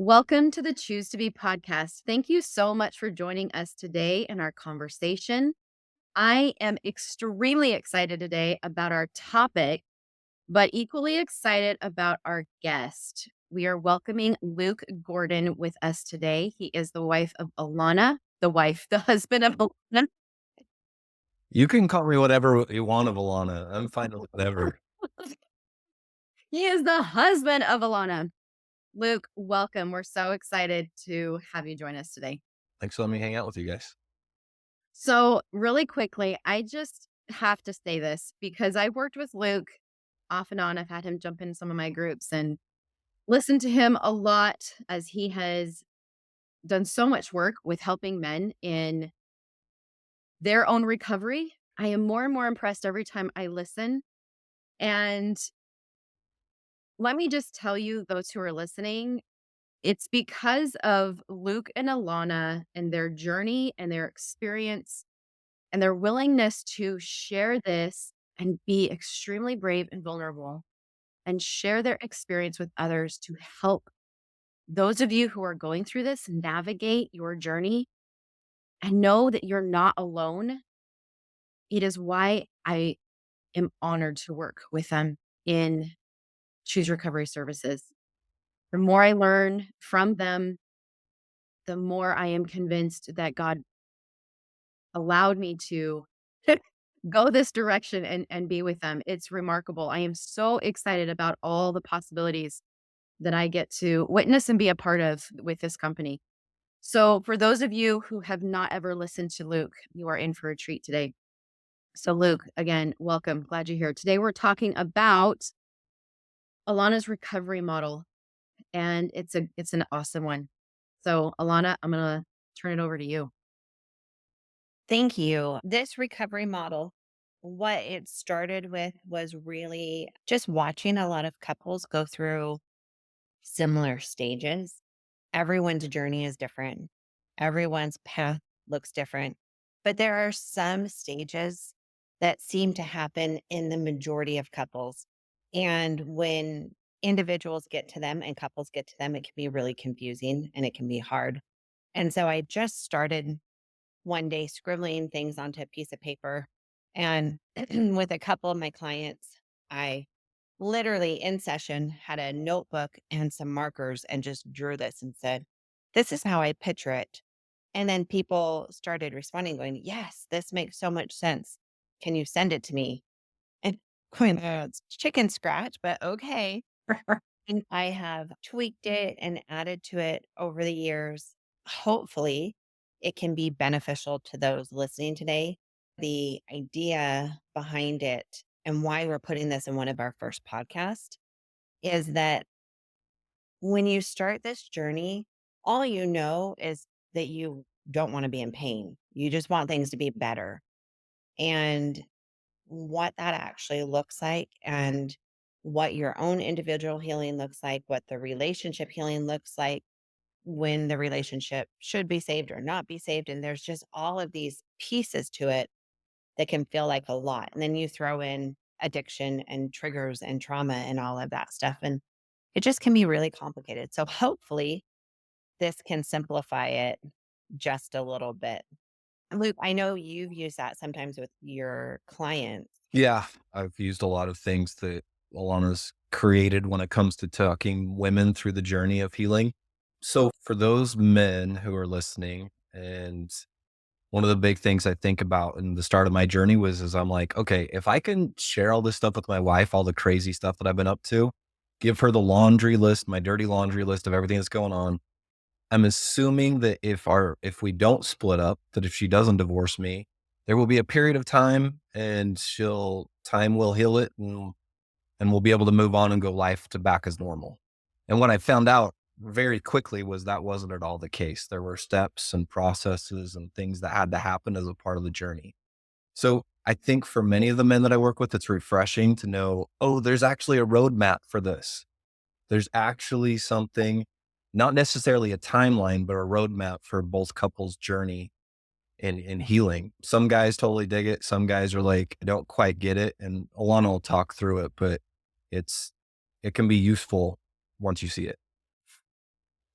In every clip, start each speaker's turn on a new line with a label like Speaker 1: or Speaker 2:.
Speaker 1: Welcome to the Choose to Be podcast. Thank you so much for joining us today in our conversation. I am extremely excited today about our topic, but equally excited about our guest. We are welcoming Luke Gordon with us today. He is the wife of Alana, the husband of Alana.
Speaker 2: You can call me whatever you want of Alana. I'm fine with whatever.
Speaker 1: He is the husband of Alana. Luke, welcome. We're so excited to have you join us today.
Speaker 2: Thanks for letting me hang out with you guys.
Speaker 1: So, really quickly, I just have to say this because I worked with Luke off and on. I've had him jump in some of my groups and listen to him a lot as he has done so much work with helping men in their own recovery. I am more and more impressed every time I listen. And let me just tell you, those who are listening, it's because of Luke and Alana and their journey and their experience and their willingness to share this and be extremely brave and vulnerable and share their experience with others to help those of you who are going through this navigate your journey and know that you're not alone. It is why I am honored to work with them in Choose Recovery Services. The more I learn from them, the more I am convinced that God allowed me to go this direction and be with them. It's remarkable. I am so excited about all the possibilities that I get to witness and be a part of with this company. So, for those of you who have not ever listened to Luke, you are in for a treat today. So, Luke, again, welcome. Glad you're here. Today, we're talking about Alana's recovery model, and it's an awesome one. So, Alana, I'm gonna turn it over to you.
Speaker 3: Thank you. This recovery model, what it started with was really just watching a lot of couples go through similar stages. Everyone's journey is different, everyone's path looks different, but there are some stages that seem to happen in the majority of couples. And when individuals get to them and couples get to them, it can be really confusing and it can be hard. And so I just started one day scribbling things onto a piece of paper. And with a couple of my clients, I literally in session had a notebook and some markers and just drew this and said, "This is how I picture it." And then people started responding, going, "Yes, this makes so much sense. Can you send it to me?" And going, it's chicken scratch, but okay. And I have tweaked it and added to it over the years. Hopefully, it can be beneficial to those listening today. The idea behind it and why we're putting this in one of our first podcasts is that when you start this journey, all you know is that you don't want to be in pain. You just want things to be better. And what that actually looks like and what your own individual healing looks like, what the relationship healing looks like, when the relationship should be saved or not be saved. And there's just all of these pieces to it that can feel like a lot. And then you throw in addiction and triggers and trauma and all of that stuff. And it just can be really complicated. So hopefully this can simplify it just a little bit. Luke, I know you've used that sometimes with your clients.
Speaker 2: Yeah, I've used a lot of things that Alana's created when it comes to talking women through the journey of healing. So, for those men who are listening, and one of the big things I think about in the start of my journey was, is I'm like, okay, if I can share all this stuff with my wife, all the crazy stuff that I've been up to, give her the laundry list, my dirty laundry list of everything that's going on. I'm assuming that if we don't split up, that if she doesn't divorce me, there will be a period of time and time will heal it and we'll be able to move on and go life to back as normal. And what I found out very quickly was that wasn't at all the case. There were steps and processes and things that had to happen as a part of the journey. So I think for many of the men that I work with, it's refreshing to know, oh, there's actually a roadmap for this. There's actually something, not necessarily a timeline, but a roadmap for both couples' journey in healing. Some guys totally dig it. Some guys are like, I don't quite get it. And Alana will talk through it, but it's, it can be useful once you see it.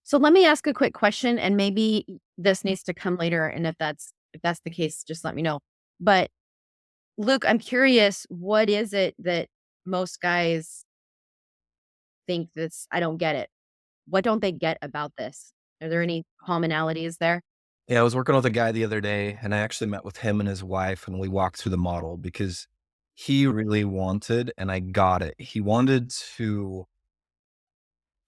Speaker 1: So let me ask a quick question, and maybe this needs to come later, and if that's the case, just let me know. But Luke, I'm curious, what is it that most guys think that's I don't get it? What don't they get about this? Are there any commonalities there?
Speaker 2: Yeah, I was working with a guy the other day, and I actually met with him and his wife, and we walked through the model because he really wanted, and I got it. He wanted to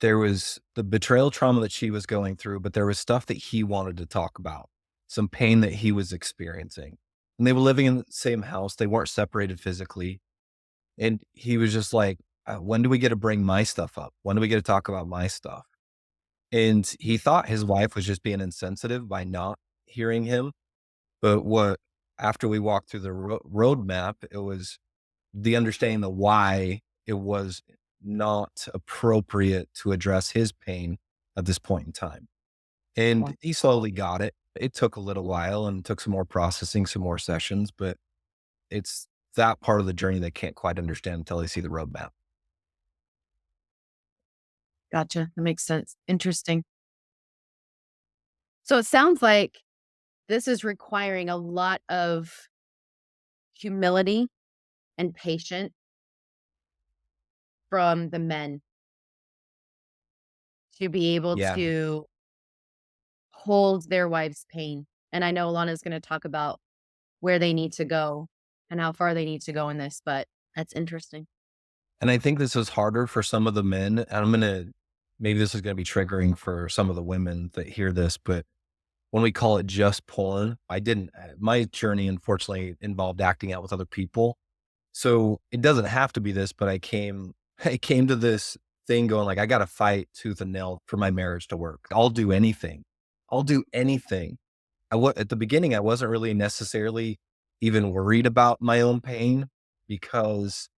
Speaker 2: There was the betrayal trauma that she was going through, but there was stuff that he wanted to talk about, some pain that he was experiencing. And they were living in the same house. They weren't separated physically. And he was just like, when do we get to bring my stuff up? When do we get to talk about my stuff? And he thought his wife was just being insensitive by not hearing him. But after we walked through the roadmap, it was the understanding the why it was not appropriate to address his pain at this point in time. And
Speaker 3: Well,
Speaker 2: he slowly got it. It took a little while and took some more processing, some more sessions, but it's that part of the journey they can't quite understand until they see the roadmap.
Speaker 1: Gotcha. That makes sense. Interesting. So it sounds like this is requiring a lot of humility and patience from the men to be able
Speaker 2: Yeah.
Speaker 1: to hold their wife's pain. And I know Alana's going to talk about where they need to go and how far they need to go in this, but that's interesting.
Speaker 2: And I think this is harder for some of the men. And maybe this is going to be triggering for some of the women that hear this, but when we call it just porn, my journey unfortunately involved acting out with other people. So it doesn't have to be this, but I came to this thing going like, I got to fight tooth and nail for my marriage to work. I'll do anything. I'll do anything. At the beginning, I wasn't really necessarily even worried about my own pain because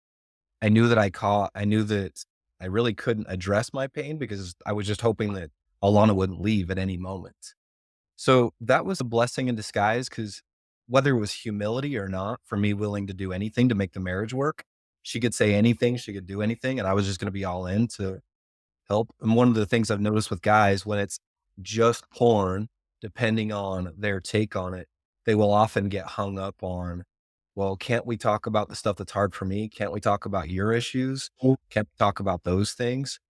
Speaker 2: I knew that I really couldn't address my pain because I was just hoping that Alana wouldn't leave at any moment. So that was a blessing in disguise because whether it was humility or not, for me willing to do anything to make the marriage work, she could say anything, she could do anything, and I was just going to be all in to help. And one of the things I've noticed with guys when it's just porn, depending on their take on it, they will often get hung up on, well, can't we talk about the stuff that's hard for me? Can't we talk about your issues? Can't we talk about those things?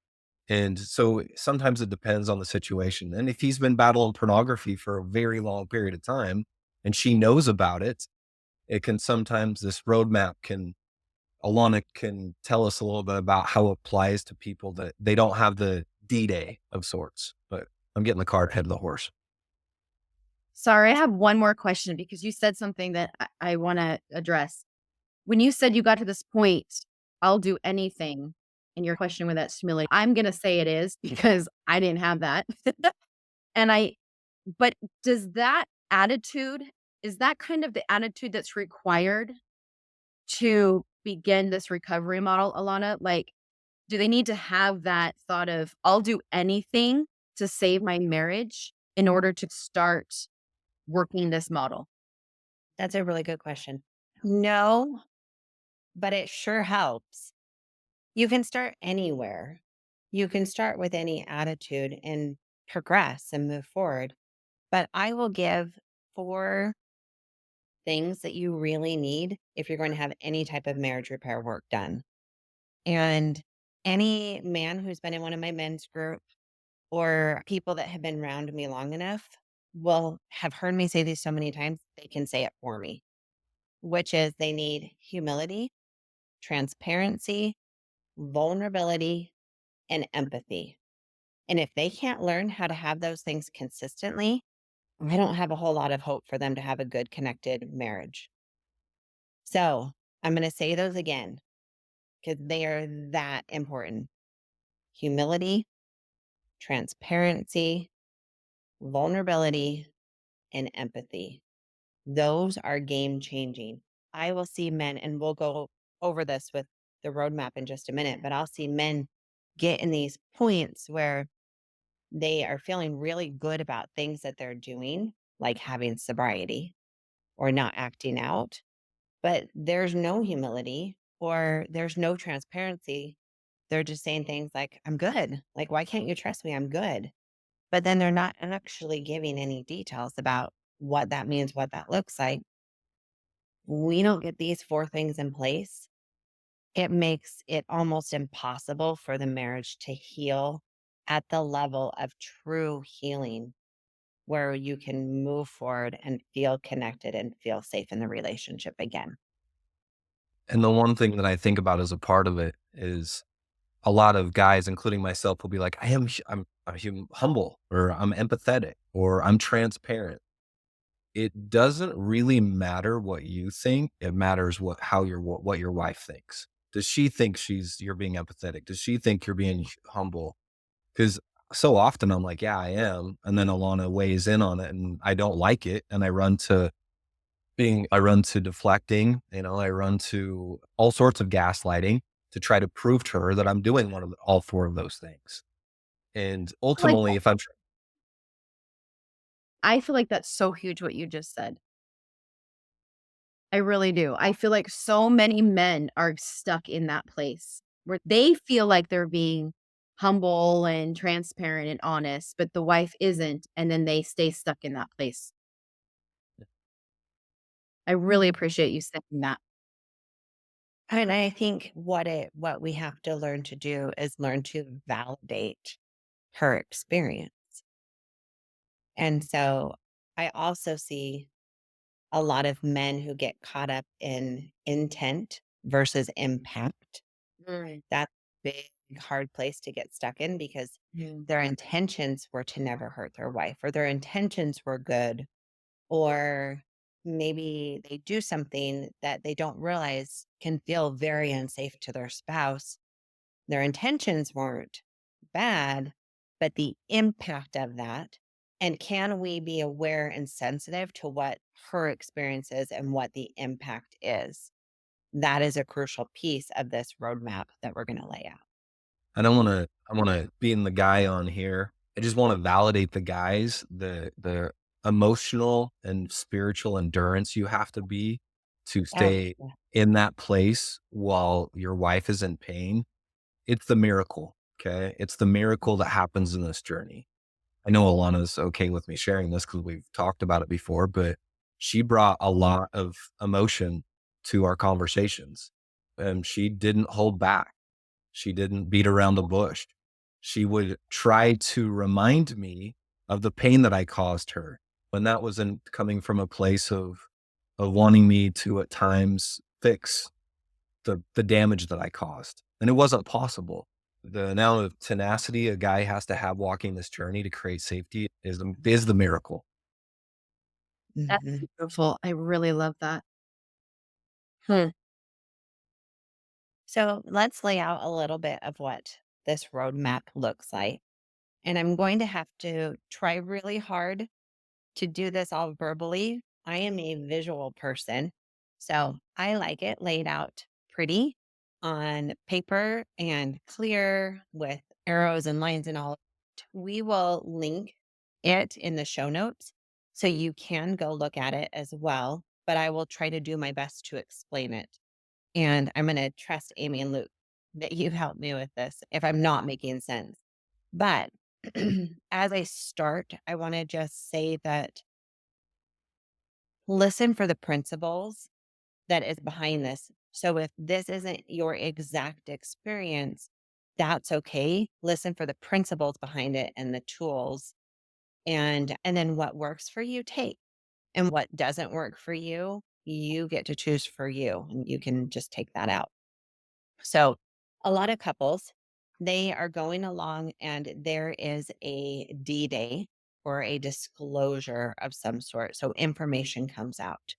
Speaker 2: And so sometimes it depends on the situation. And if he's been battling pornography for a very long period of time and she knows about it, it can sometimes this roadmap can Alana can tell us a little bit about how it applies to people that they don't have the D-Day of sorts. But I'm getting the cart ahead of the horse.
Speaker 1: Sorry, I have one more question because you said something that I want to address. When you said you got to this point, I'll do anything. And your question with that humility, I'm going to say it is because I didn't have that. and I, but does that attitude, is that kind of the attitude that's required to begin this recovery model, Alana? Like, do they need to have that thought of, I'll do anything to save my marriage in order to start working this model?
Speaker 3: that's a really good question. No, but it sure helps. You can start anywhere. You can start with any attitude and progress and move forward. But I will give 4 things that you really need if you're going to have any type of marriage repair work done. And any man who's been in one of my men's group or people that have been around me long enough will have heard me say these so many times, they can say it for me, which is they need humility, transparency, vulnerability, and empathy. And if they can't learn how to have those things consistently, I don't have a whole lot of hope for them to have a good connected marriage. So I'm going to say those again because they are that important. Humility, transparency, vulnerability, and empathy. Those are game changing. I will see men, and we'll go over this with the roadmap in just a minute, but I'll see men get in these points where they are feeling really good about things that they're doing, like having sobriety or not acting out, but there's no humility or there's no transparency. They're just saying things like, I'm good. Like, why can't you trust me? I'm good. but then they're not actually giving any details about what that means, what that looks like. We don't get these four things in place. It makes it almost impossible for the marriage to heal at the level of true healing where you can move forward and feel connected and feel safe in the relationship again.
Speaker 2: And the one thing that I think about as a part of it is a lot of guys, including myself, will be like, I'm humble, or I'm empathetic, or I'm transparent. It doesn't really matter what you think. It matters what your wife thinks. Does she think you're being empathetic? Does she think you're being humble? Because so often I'm like, yeah, I am. And then Alana weighs in on it and I don't like it. And I run to deflecting, I run to all sorts of gaslighting to try to prove to her that I'm doing all four of those things. And
Speaker 1: Like,
Speaker 2: ultimately, if
Speaker 1: I feel like that's so huge what you just said. I really do. I feel like so many men are stuck in that place where they feel like they're being humble and transparent and honest, but the wife isn't, and then they stay stuck in that place. I really appreciate you saying that.
Speaker 3: And I think what we have to learn to do is learn to validate her experience. And so I also see a lot of men who get caught up in intent versus impact.
Speaker 1: Mm,
Speaker 3: That's a big, hard place to get stuck in because their intentions were to never hurt their wife, or their intentions were good, or maybe they do something that they don't realize can feel very unsafe to their spouse. Their intentions weren't bad, but the impact of that. And can we be aware and sensitive to what her experience is and what the impact is? That is a crucial piece of this roadmap that we're going to lay out.
Speaker 2: I want to being the guy on here, I just want to validate the guys, the emotional and spiritual endurance you have to be to
Speaker 3: Oh,
Speaker 2: stay
Speaker 3: yeah.
Speaker 2: in that place while your wife is in pain. It's the miracle. Okay. It's the miracle that happens in this journey. I know Alana's okay with me sharing this because we've talked about it before, but she brought a lot of emotion to our conversations. And she didn't hold back. She didn't beat around the bush. She would try to remind me of the pain that I caused her when that wasn't coming from a place of wanting me to at times fix the damage that I caused. And it wasn't possible. The amount of tenacity a guy has to have walking this journey to create safety is the miracle.
Speaker 1: that's
Speaker 3: Mhm.
Speaker 1: beautiful. I really love that. Hmm.
Speaker 3: So let's lay out a little bit of what this roadmap looks like. And I'm going to have to try really hard to do this all verbally. I am a visual person. So I like it laid out pretty on paper and clear with arrows and lines and all. We will link it in the show notes so you can go look at it as well. But I will try to do my best to explain it. And I'm going to trust Amy and Luke that you helped me with this if I'm not making sense. But as I start, I want to just say that listen for the principles that is behind this. So if this isn't your exact experience, that's okay. Listen for the principles behind it and the tools, and then what works for you, take. And what doesn't work for you, you get to choose for you, and you can just take that out. So a lot of couples, they are going along and there is a D-Day or a disclosure of some sort. So information comes out.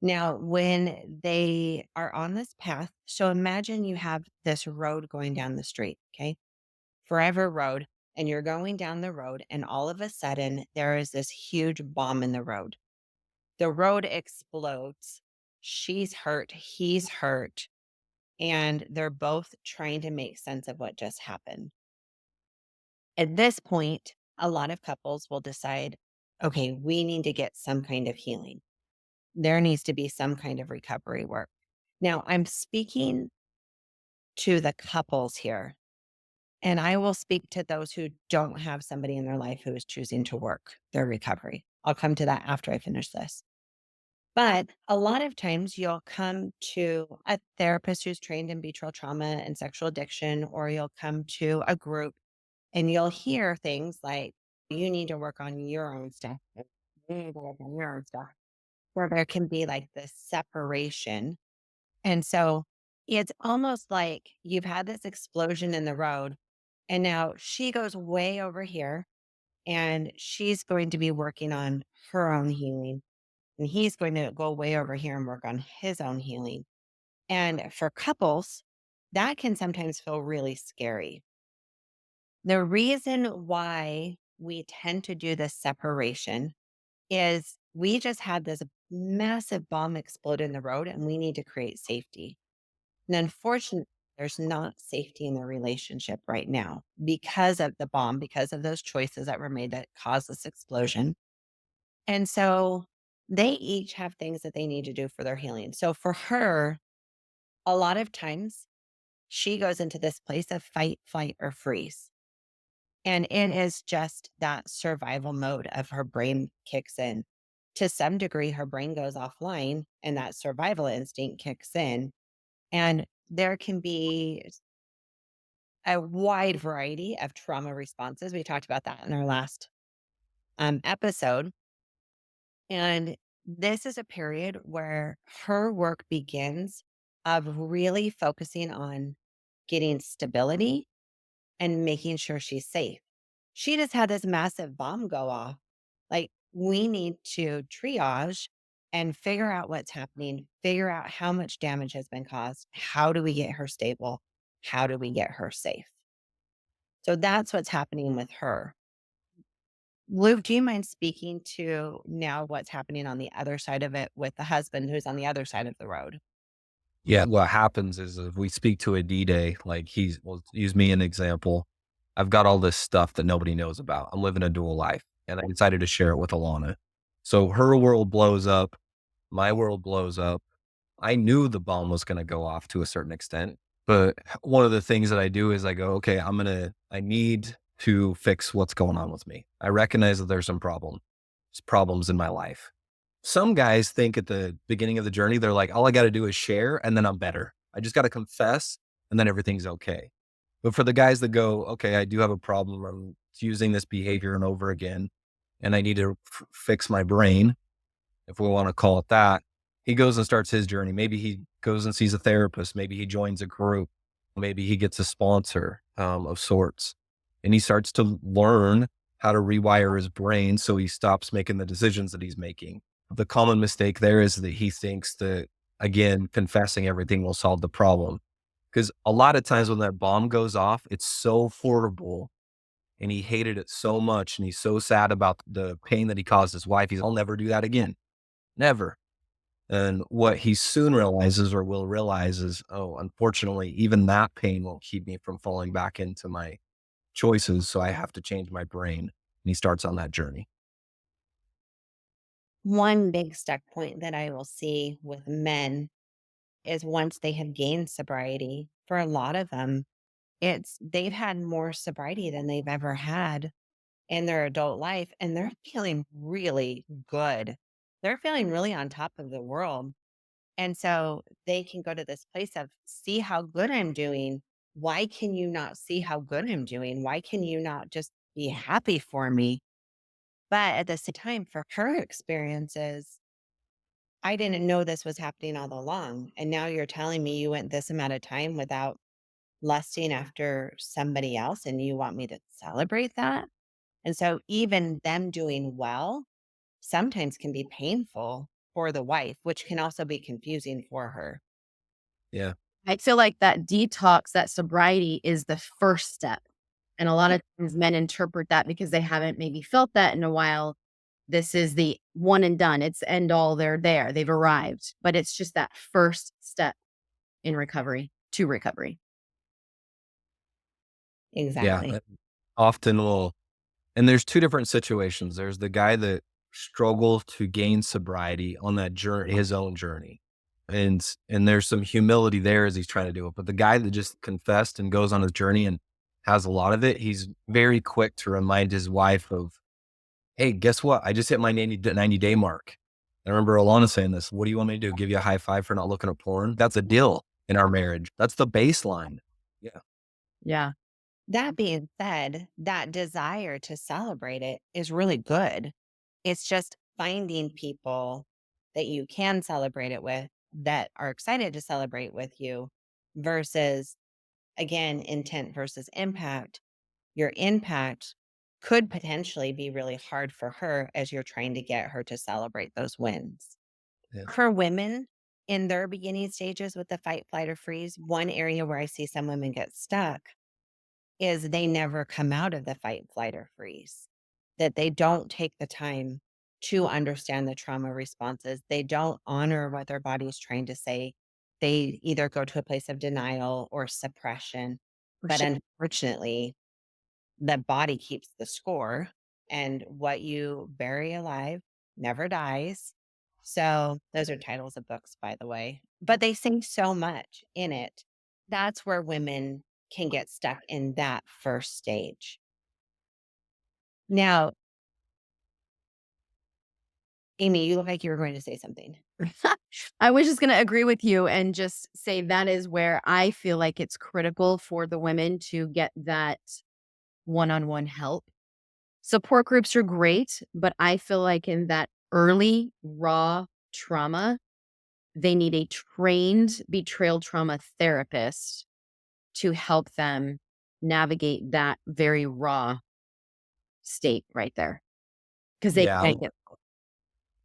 Speaker 3: Now, when they are on this path, so imagine you have this road going down the street, okay? Forever road, and you're going down the road, and all of a sudden there is this huge bomb in the road. The road explodes. She's hurt, he's hurt, and they're both trying to make sense of what just happened. At this point, a lot of couples will decide, okay, we need to get some kind of healing. There needs to be some kind of recovery work. Now, I'm speaking to the couples here. And I will speak to those who don't have somebody in their life who is choosing to work their recovery. I'll come to that after I finish this. But a lot of times you'll come to a therapist who's trained in betrayal trauma and sexual addiction, or you'll come to a group and you'll hear things like, you need to work on your own stuff. You need to work on your own stuff. Where there can be like this separation. And so it's almost like you've had this explosion in the road, and now she goes way over here and she's going to be working on her own healing. And he's going to go way over here and work on his own healing. And for couples, that can sometimes feel really scary. The reason why we tend to do this separation is we just had this massive bomb explode in the road and we need to create safety. And unfortunately, there's not safety in the relationship right now because of the bomb, because of those choices that were made that caused this explosion. And so they each have things that they need to do for their healing. So for her, a lot of times she goes into this place of fight, flight, or freeze. And it is just that survival mode of her brain kicks in. To some degree, her brain goes offline and that survival instinct kicks in. And there can be a wide variety of trauma responses. We talked about that in our last episode. And this is a period where her work begins of really focusing on getting stability and making sure she's safe. She just had this massive bomb go off. Like, we need to triage and figure out what's happening, figure out how much damage has been caused. How do we get her stable? How do we get her safe? So that's what's happening with her. Luke, do you mind speaking to now what's happening on the other side of it with the husband who's on the other side of the road?
Speaker 2: Yeah, what happens is if we speak to a D-Day, like well, use me an example. I've got all this stuff that nobody knows about. I'm living a dual life and I decided to share it with Alana. So her world blows up, my world blows up. I knew the bomb was going to go off to a certain extent, but one of the things that I do is I go, okay, I need to fix what's going on with me. I recognize that there's some problems in my life. Some guys think at the beginning of the journey, they're like, all I got to do is share and then I'm better. I just got to confess and then everything's okay. But for the guys that go, okay, I do have a problem. I'm using this behavior and over again, and I need to fix my brain, if we want to call it that. He goes and starts his journey. Maybe he goes and sees a therapist. Maybe he joins a group. Maybe he gets a sponsor of sorts, and he starts to learn how to rewire his brain so he stops making the decisions that he's making. The common mistake there is that he thinks that, again, confessing everything will solve the problem. Because a lot of times when that bomb goes off, it's so horrible and he hated it so much and he's so sad about the pain that he caused his wife. I'll never do that again. Never. And what he soon realizes or will realize is, oh, unfortunately, even that pain won't keep me from falling back into my choices. So I have to change my brain. And he starts on that journey.
Speaker 3: One big stuck point that I will see with men is once they have gained sobriety, for a lot of them, it's they've had more sobriety than they've ever had in their adult life, and they're feeling really good. They're feeling really on top of the world. And so they can go to this place of, see how good I'm doing. Why can you not see how good I'm doing? Why can you not just be happy for me? But at the same time, for her experiences, I didn't know this was happening all along. And now you're telling me you went this amount of time without lusting after somebody else and you want me to celebrate that? And so even them doing well sometimes can be painful for the wife, which can also be confusing for her.
Speaker 2: Yeah.
Speaker 1: I feel like that detox, that sobriety is the first step. And a lot of times men interpret that because they haven't maybe felt that in a while. This is the one and done. It's end all. They're there. They've arrived. But it's just that first step in recovery to recovery.
Speaker 2: Yeah.
Speaker 3: Exactly.
Speaker 2: Often will. And there's two different situations. There's the guy that struggles to gain sobriety on that journey, his own journey. And there's some humility there as he's trying to do it. But the guy that just confessed and goes on his journey and has a lot of it, he's very quick to remind his wife of, "Hey, guess what? I just hit my 90-day mark." I remember Alana saying this, "What do you want me to do? Give you a high five for not looking at porn?" That's a deal in our marriage. That's the baseline. Yeah.
Speaker 1: Yeah.
Speaker 3: That being said, that desire to celebrate it is really good. It's just finding people that you can celebrate it with that are excited to celebrate with you versus, again, intent versus impact. Your impact could potentially be really hard for her as you're trying to get her to celebrate those wins.
Speaker 2: Yeah.
Speaker 3: For women in their beginning stages with the fight, flight, or freeze, one area where I see some women get stuck is they never come out of the fight, flight, or freeze, that they don't take the time to understand the trauma responses. They don't honor what their body is trying to say. They either go to a place of denial or suppression.
Speaker 1: For
Speaker 3: But
Speaker 1: sure.
Speaker 3: unfortunately, the body keeps the score, and what you bury alive never dies. So, those are titles of books, by the way, but they say so much in it. That's where women can get stuck in that first stage. Now, Amy, you look like you were going to say something.
Speaker 1: I was just going to agree with you and just say that is where I feel like it's critical for the women to get that one-on-one help. Support groups are great, but I feel like in that early raw trauma, they need a trained betrayal trauma therapist to help them navigate that very raw state right there because they
Speaker 2: Yeah.
Speaker 1: can't get.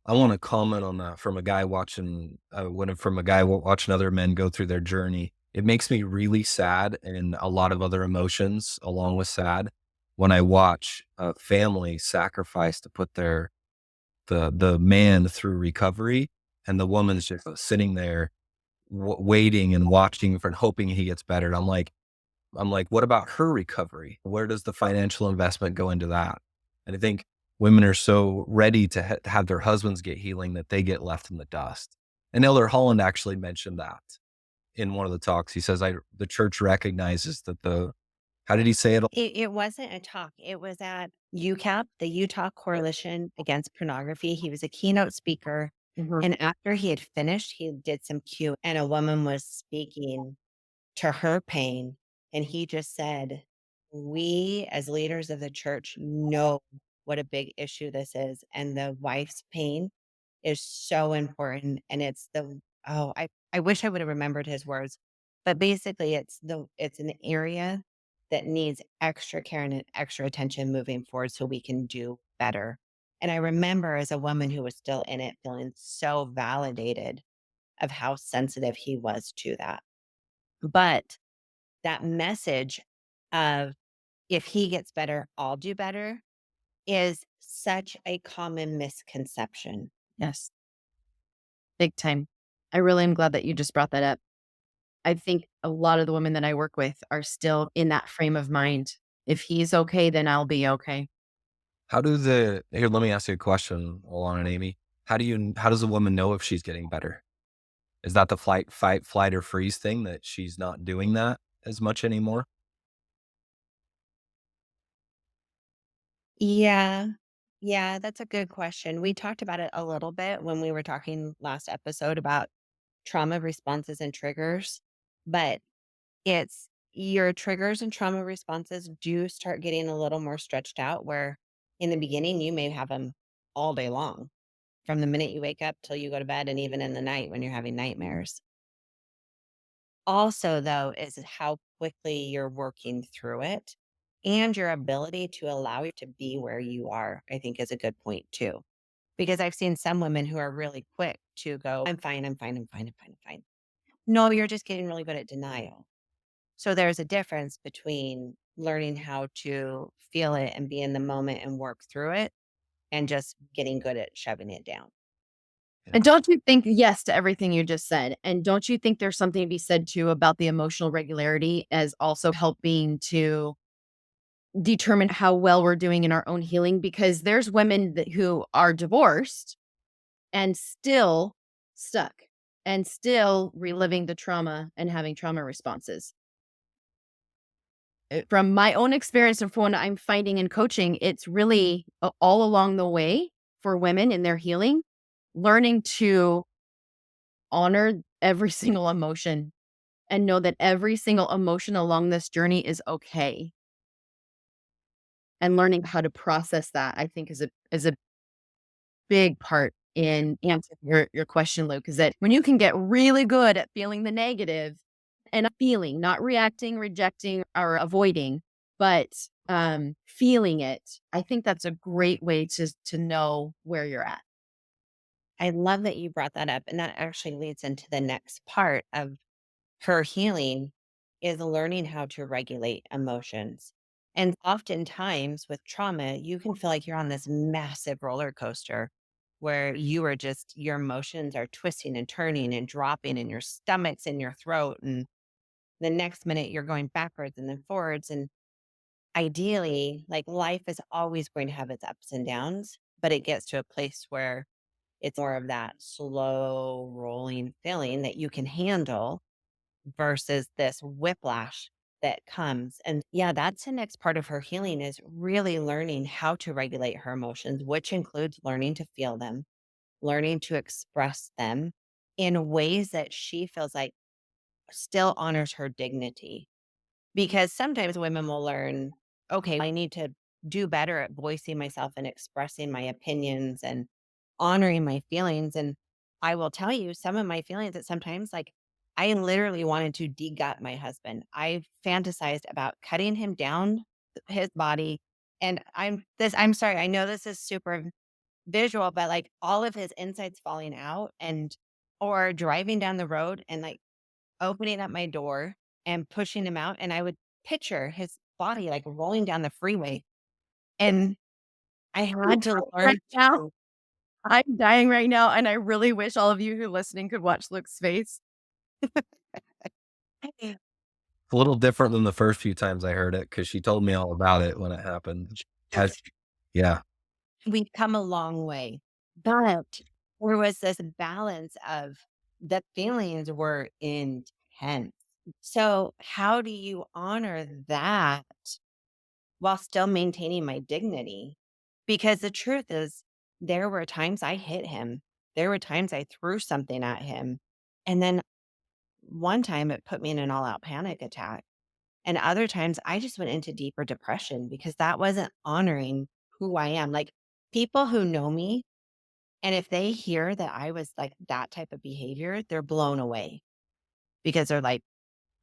Speaker 2: I wanna comment on that from a guy watching, from a guy watching other men go through their journey. It makes me really sad and a lot of other emotions along with sad when I watch a family sacrifice to put the man through recovery, and the woman's just sitting there waiting and watching for and hoping he gets better. And I'm like, what about her recovery? Where does the financial investment go into that? And I think women are so ready to have their husbands get healing that they get left in the dust. And Elder Holland actually mentioned that in one of the talks. He says, the church recognizes that how did he say it?
Speaker 3: It wasn't a talk. It was at UCAP, the Utah Coalition Against Pornography. He was a keynote speaker,
Speaker 1: Mhm.
Speaker 3: and after he had finished, he did some Q, and a woman was speaking to her pain. And he just said, "We, as leaders of the church, know what a big issue this is. And the wife's pain is so important." And it's I wish I would have remembered his words, but basically it's an area that needs extra care and extra attention moving forward so we can do better. And I remember as a woman who was still in it feeling so validated of how sensitive he was to that. But that message of if he gets better, I'll do better is such a common misconception.
Speaker 1: Yes, big time. I really am glad that you just brought that up. I think a lot of the women that I work with are still in that frame of mind. If he's okay, then I'll be okay.
Speaker 2: Here, let me ask you a question, Alana and Amy. How does a woman know if she's getting better? Is that the flight, or freeze thing that she's not doing that as much anymore?
Speaker 3: Yeah. Yeah, that's a good question. We talked about it a little bit when we were talking last episode about trauma responses and triggers, but it's your triggers and trauma responses do start getting a little more stretched out where in the beginning you may have them all day long from the minute you wake up till you go to bed and even in the night when you're having nightmares. Also, though, is how quickly you're working through it and your ability to allow you to be where you are, I think is a good point too. Because I've seen some women who are really quick to go, I'm fine, I'm fine, I'm fine, I'm fine, I'm fine. No, you're just getting really good at denial. So there's a difference between learning how to feel it and be in the moment and work through it and just getting good at shoving it down.
Speaker 1: And don't you think yes to everything you just said? And don't you think there's something to be said too about the emotional regularity as also helping to determine how well we're doing in our own healing? Because there's women who are divorced and still stuck and still reliving the trauma and having trauma responses. From my own experience and from what I'm finding in coaching, it's really all along the way for women in their healing, learning to honor every single emotion and know that every single emotion along this journey is okay. And learning how to process that, I think, is a big part in answering your question, Luke, is that when you can get really good at feeling the negative and feeling, not reacting, rejecting, or avoiding, but feeling it, I think that's a great way to know where you're at.
Speaker 3: I love that you brought that up. And that actually leads into the next part of her healing is learning how to regulate emotions. And oftentimes with trauma, you can feel like you're on this massive roller coaster where you are just, your emotions are twisting and turning and dropping, and your stomach's in your throat. And the next minute you're going backwards and then forwards. And ideally, like life is always going to have its ups and downs, but it gets to a place where it's more of that slow rolling feeling that you can handle versus this whiplash that comes. And yeah, that's the next part of her healing is really learning how to regulate her emotions, which includes learning to feel them, learning to express them in ways that she feels like still honors her dignity. Because sometimes women will learn, okay, I need to do better at voicing myself and expressing my opinions and honoring my feelings. And I will tell you some of my feelings that sometimes, like, I literally wanted to degut my husband. I fantasized about cutting him down, his body. And I'm sorry, I know this is super visual, but like all of his insides falling out and, or driving down the road and like opening up my door and pushing him out, and I would picture his body, like, rolling down the freeway, and I had to
Speaker 1: Right
Speaker 3: learn
Speaker 1: now,
Speaker 3: to
Speaker 1: I'm dying right now, and I really wish all of you who are listening could watch Luke's face.
Speaker 2: It's a little different than the first few times I heard it because she told me all about it when it happened. Has Yeah.
Speaker 3: we've come a long way, but there was this balance of the feelings were intense. So, how do you honor that while still maintaining my dignity? Because the truth is, there were times I hit him. There were times I threw something at him. And then one time it put me in an all out panic attack. And other times I just went into deeper depression because that wasn't honoring who I am. Like people who know me, and if they hear that I was like that type of behavior, they're blown away because they're like,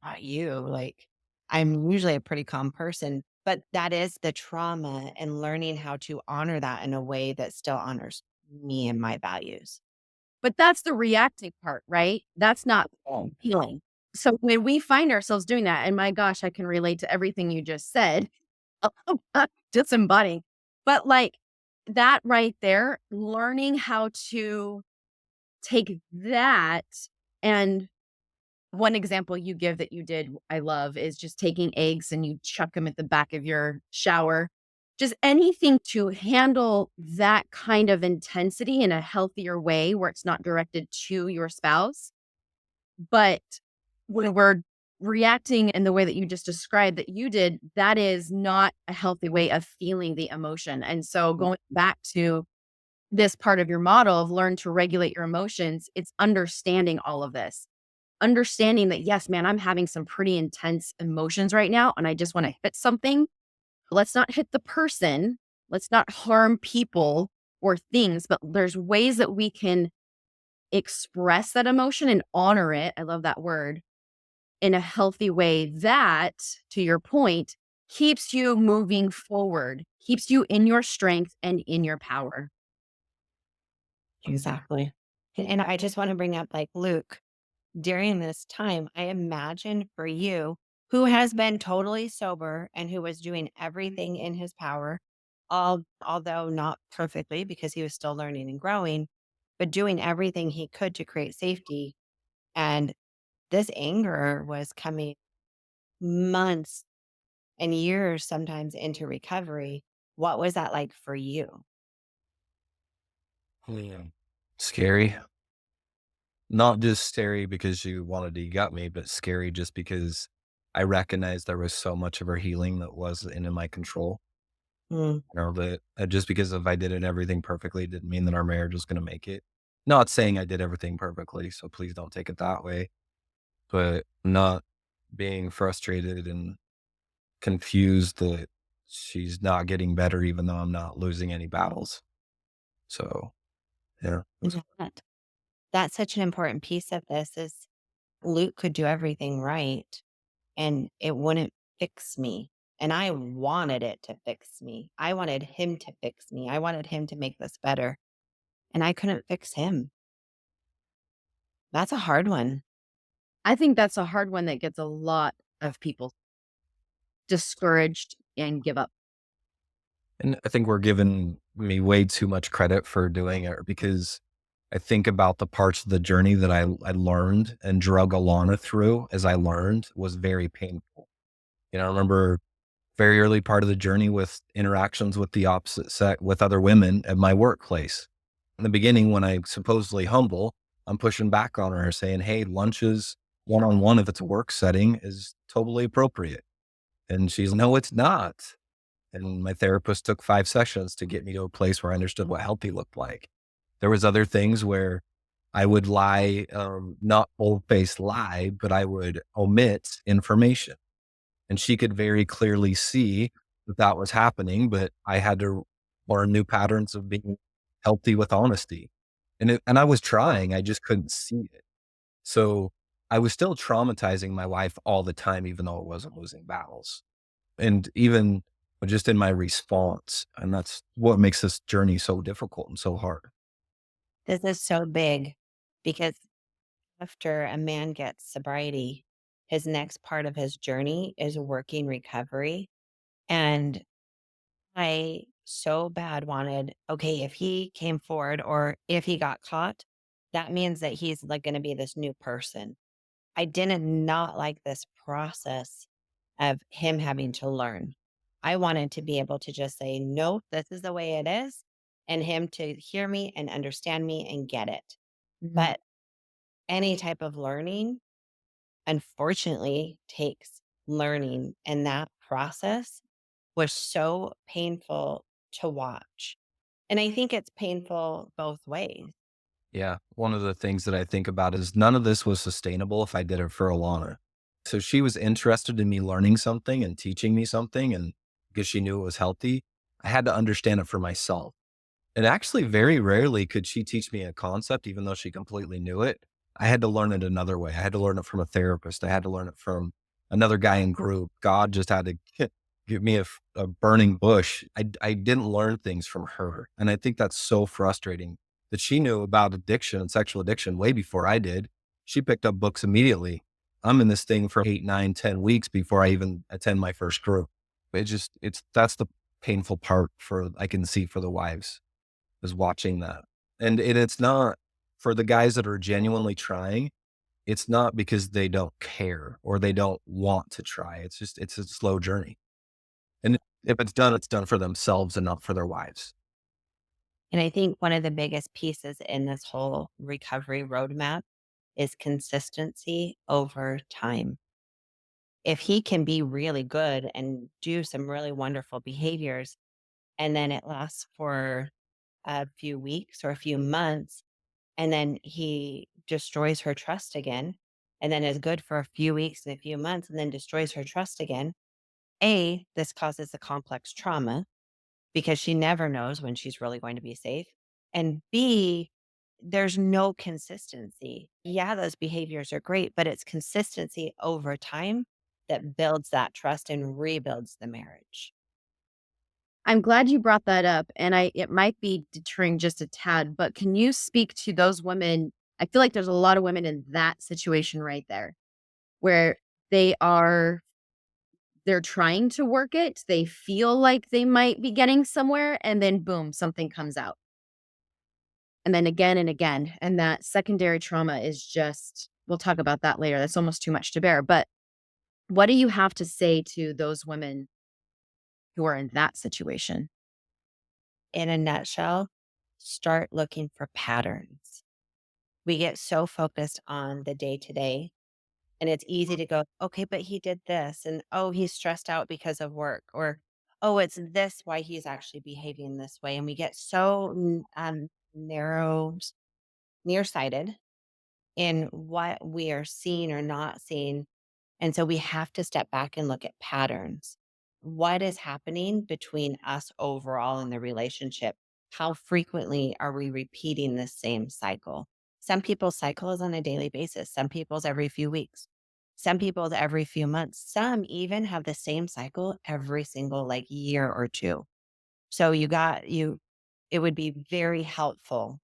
Speaker 3: not you. Like, I'm usually a pretty calm person, but that is the trauma and learning how to honor that in a way that still honors me and my values.
Speaker 1: But that's the reacting part, right? That's not healing. So when we find ourselves doing that, and my gosh, I can relate to everything you just said, just embodying. But like that right there, learning how to take that and one example you give that you did, I love, is just taking eggs and you chuck them at the back of your shower. Just anything to handle that kind of intensity in a healthier way where it's not directed to your spouse. But when we're reacting in the way that you just described that you did, that is not a healthy way of feeling the emotion. And so going back to this part of your model of learn to regulate your emotions, it's understanding all of this. Understanding that, yes, man, I'm having some pretty intense emotions right now, and I just wanna hit something. Let's not hit the person. Let's not harm people or things, but there's ways that we can express that emotion and honor it, I love that word, in a healthy way that, to your point, keeps you moving forward, keeps you in your strength and in your power.
Speaker 3: Exactly. And I just want to bring up like Luke, during this time, I imagine for you, who has been totally sober and who was doing everything in his power, although not perfectly because he was still learning and growing, but doing everything he could to create safety. And this anger was coming months and years sometimes into recovery. What was that like for you?
Speaker 2: Yeah. Scary. Not just scary because you wanted to got me, but scary just because I recognized there was so much of her healing that wasn't in my control.
Speaker 3: Mm,
Speaker 2: You know, that just because if I did it everything perfectly didn't mean that our marriage was going to make it. Not saying I did everything perfectly, so please don't take it that way, but not being frustrated and confused that she's not getting better even though I'm not losing any battles. So, yeah,
Speaker 3: and that's such an important piece of this is Luke could do everything right and it wouldn't fix me. And I wanted it to fix me. I wanted him to fix me. I wanted him to make this better. And I couldn't fix him. That's a hard one.
Speaker 1: I think that's a hard one that gets a lot of people discouraged and give up.
Speaker 2: and I think we're giving me way too much credit for doing it because I think about the parts of the journey that I learned and drug Alana through as I learned was very painful. You know, I remember very early part of the journey with interactions with the opposite sex with other women at my workplace. In the beginning, when I supposedly humble, I'm pushing back on her saying, hey, lunches one on one, if it's a work setting, is totally appropriate. And she's, no, it's not. And my therapist took 5 sessions to get me to a place where I understood what healthy looked like. There was other things where I would lie, not bold faced lie, but I would omit information. And she could very clearly see that that was happening, but I had to learn new patterns of being healthy with honesty. And I was trying, I just couldn't see it. So I was still traumatizing my wife all the time, even though it wasn't losing battles. And even just in my response. And that's what makes this journey so difficult and so hard.
Speaker 3: This is so big because after a man gets sobriety, his next part of his journey is working recovery. And I so bad wanted, okay, if he came forward or if he got caught, that means that he's like going to be this new person. I didn't not like this process of him having to learn. I wanted to be able to just say, no, this is the way it is, and him to hear me and understand me and get it.
Speaker 1: Mhm.
Speaker 3: But any type of learning, unfortunately, takes learning. And that process was so painful to watch. And I think it's painful both ways.
Speaker 2: Yeah. One of the things that I think about is none of this was sustainable if I did it for Alana. So she was interested in me learning something and teaching me something. And because she knew it was healthy, I had to understand it for myself. And actually, very rarely could she teach me a concept, even though she completely knew it. I had to learn it another way. I had to learn it from a therapist. I had to learn it from another guy in group. God just had to give me a burning bush. I didn't learn things from her. And I think that's so frustrating that she knew about addiction and sexual addiction way before I did. She picked up books immediately. I'm in this thing for 8, 9, 10 weeks before I even attend my first group. That's the painful part for I can see for the wives is watching that. And it's not for the guys that are genuinely trying, it's not because they don't care or they don't want to try. It's just it's a slow journey. And if it's done for themselves and not for their wives.
Speaker 3: And I think one of the biggest pieces in this whole recovery roadmap is consistency over time. If he can be really good and do some really wonderful behaviors, and then it lasts for a few weeks or a few months, and then he destroys her trust again, and then is good for a few weeks and a few months, and then destroys her trust again. A, this causes a complex trauma because she never knows when she's really going to be safe. And B, there's no consistency. Yeah, those behaviors are great, but it's consistency over time that builds that trust and rebuilds the marriage.
Speaker 1: I'm glad you brought that up, and I it might be deterring just a tad, but can you speak to those women? I feel like there's a lot of women in that situation right there, where they are they're trying to work it, they feel like they might be getting somewhere, and then boom, something comes out. And then again and again, and that secondary trauma is just we'll talk about that later, that's almost too much to bear, but what do you have to say to those women who are in that situation?
Speaker 3: In a nutshell, start looking for patterns. We get so focused on the day to day. And it's easy to go, okay, but he did this. And oh, he's stressed out because of work. Or, oh, it's this why he's actually behaving this way. And we get so narrow, nearsighted in what we are seeing or not seeing. And so we have to step back and look at patterns. What is happening between us overall in the relationship? How frequently are we repeating the same cycle? Some people's cycle is on a daily basis, some people's every few weeks, some people's every few months. Some even have the same cycle every single like year or two. So it would be very helpful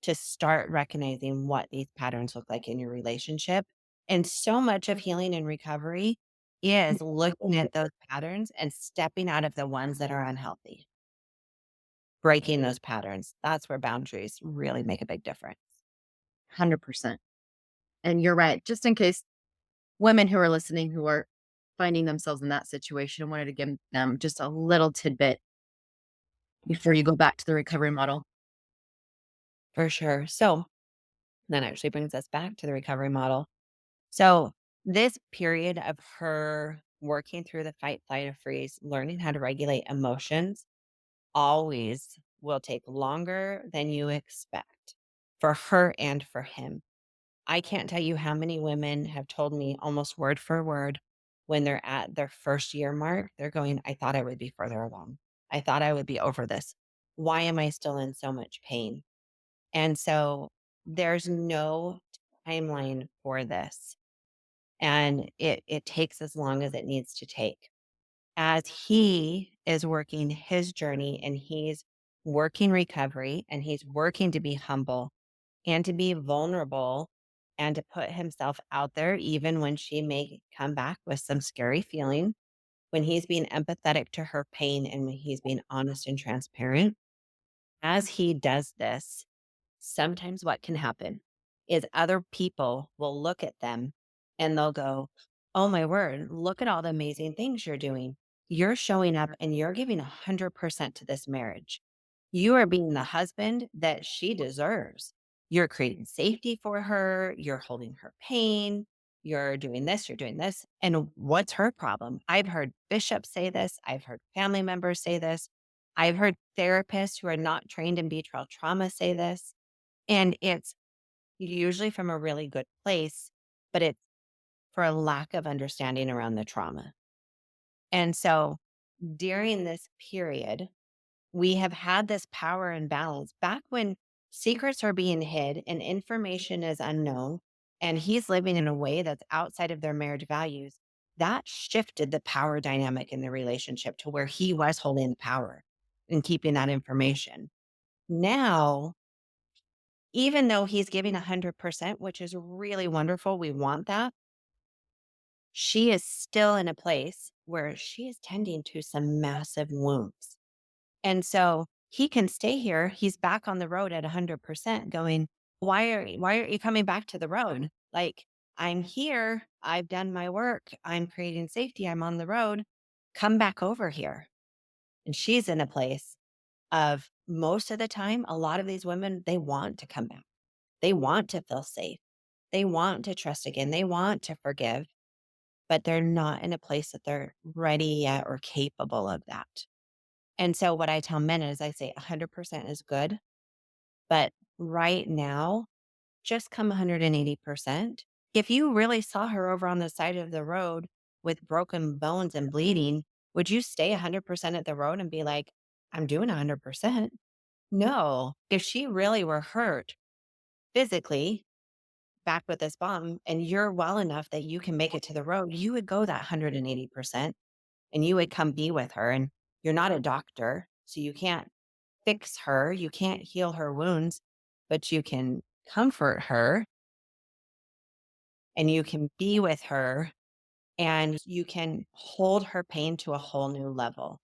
Speaker 3: to start recognizing what these patterns look like in your relationship. And so much of healing and recovery is looking at those patterns and stepping out of the ones that are unhealthy, breaking those patterns. That's where boundaries really make a big difference.
Speaker 1: 100%. And you're right. Just in case women who are listening who are finding themselves in that situation, I wanted to give them just a little tidbit before you go back to the recovery model.
Speaker 3: For sure. So that actually brings us back to the recovery model. So this period of her working through the fight, flight, or freeze, learning how to regulate emotions always will take longer than you expect for her and for him. I can't tell you how many women have told me almost word for word when they're at their first year mark, they're going, I thought I would be further along. I thought I would be over this. Why am I still in so much pain? And so there's no timeline for this. And it takes as long as it needs to take as he is working his journey and he's working recovery and he's working to be humble and to be vulnerable and to put himself out there, even when she may come back with some scary feeling, when he's being empathetic to her pain and when he's being honest and transparent. As he does this, sometimes what can happen is other people will look at them and they'll go, oh my word, look at all the amazing things you're doing. You're showing up and you're giving 100% to this marriage. You are being the husband that she deserves. You're creating safety for her. You're holding her pain. You're doing this, you're doing this. And what's her problem? I've heard bishops say this. I've heard family members say this. I've heard therapists who are not trained in betrayal trauma say this. And it's usually from a really good place, but it's for a lack of understanding around the trauma. And so during this period, we have had this power imbalance back when secrets are being hid and information is unknown, and he's living in a way that's outside of their marriage values. That shifted the power dynamic in the relationship to where he was holding the power and keeping that information. Now, even though he's giving 100%, which is really wonderful, we want that, she is still in a place where she is tending to some massive wounds. And so he can stay here. He's back on the road at 100% going, why aren't you coming back to the road? Like, I'm here. I've done my work. I'm creating safety. I'm on the road. Come back over here. And she's in a place of most of the time, a lot of these women, they want to come back. They want to feel safe. They want to trust again. They want to forgive, but they're not in a place that they're ready yet or capable of that. And so what I tell men is I say 100% is good, but right now, just come 180%. If you really saw her over on the side of the road with broken bones and bleeding, would you stay 100% at the road and be like, I'm doing 100%? No. If she really were hurt physically, back with this bomb, and you're well enough that you can make it to the road, you would go that 180% and you would come be with her. And you're not a doctor, so you can't fix her, you can't heal her wounds, but you can comfort her and you can be with her and you can hold her pain to a whole new level.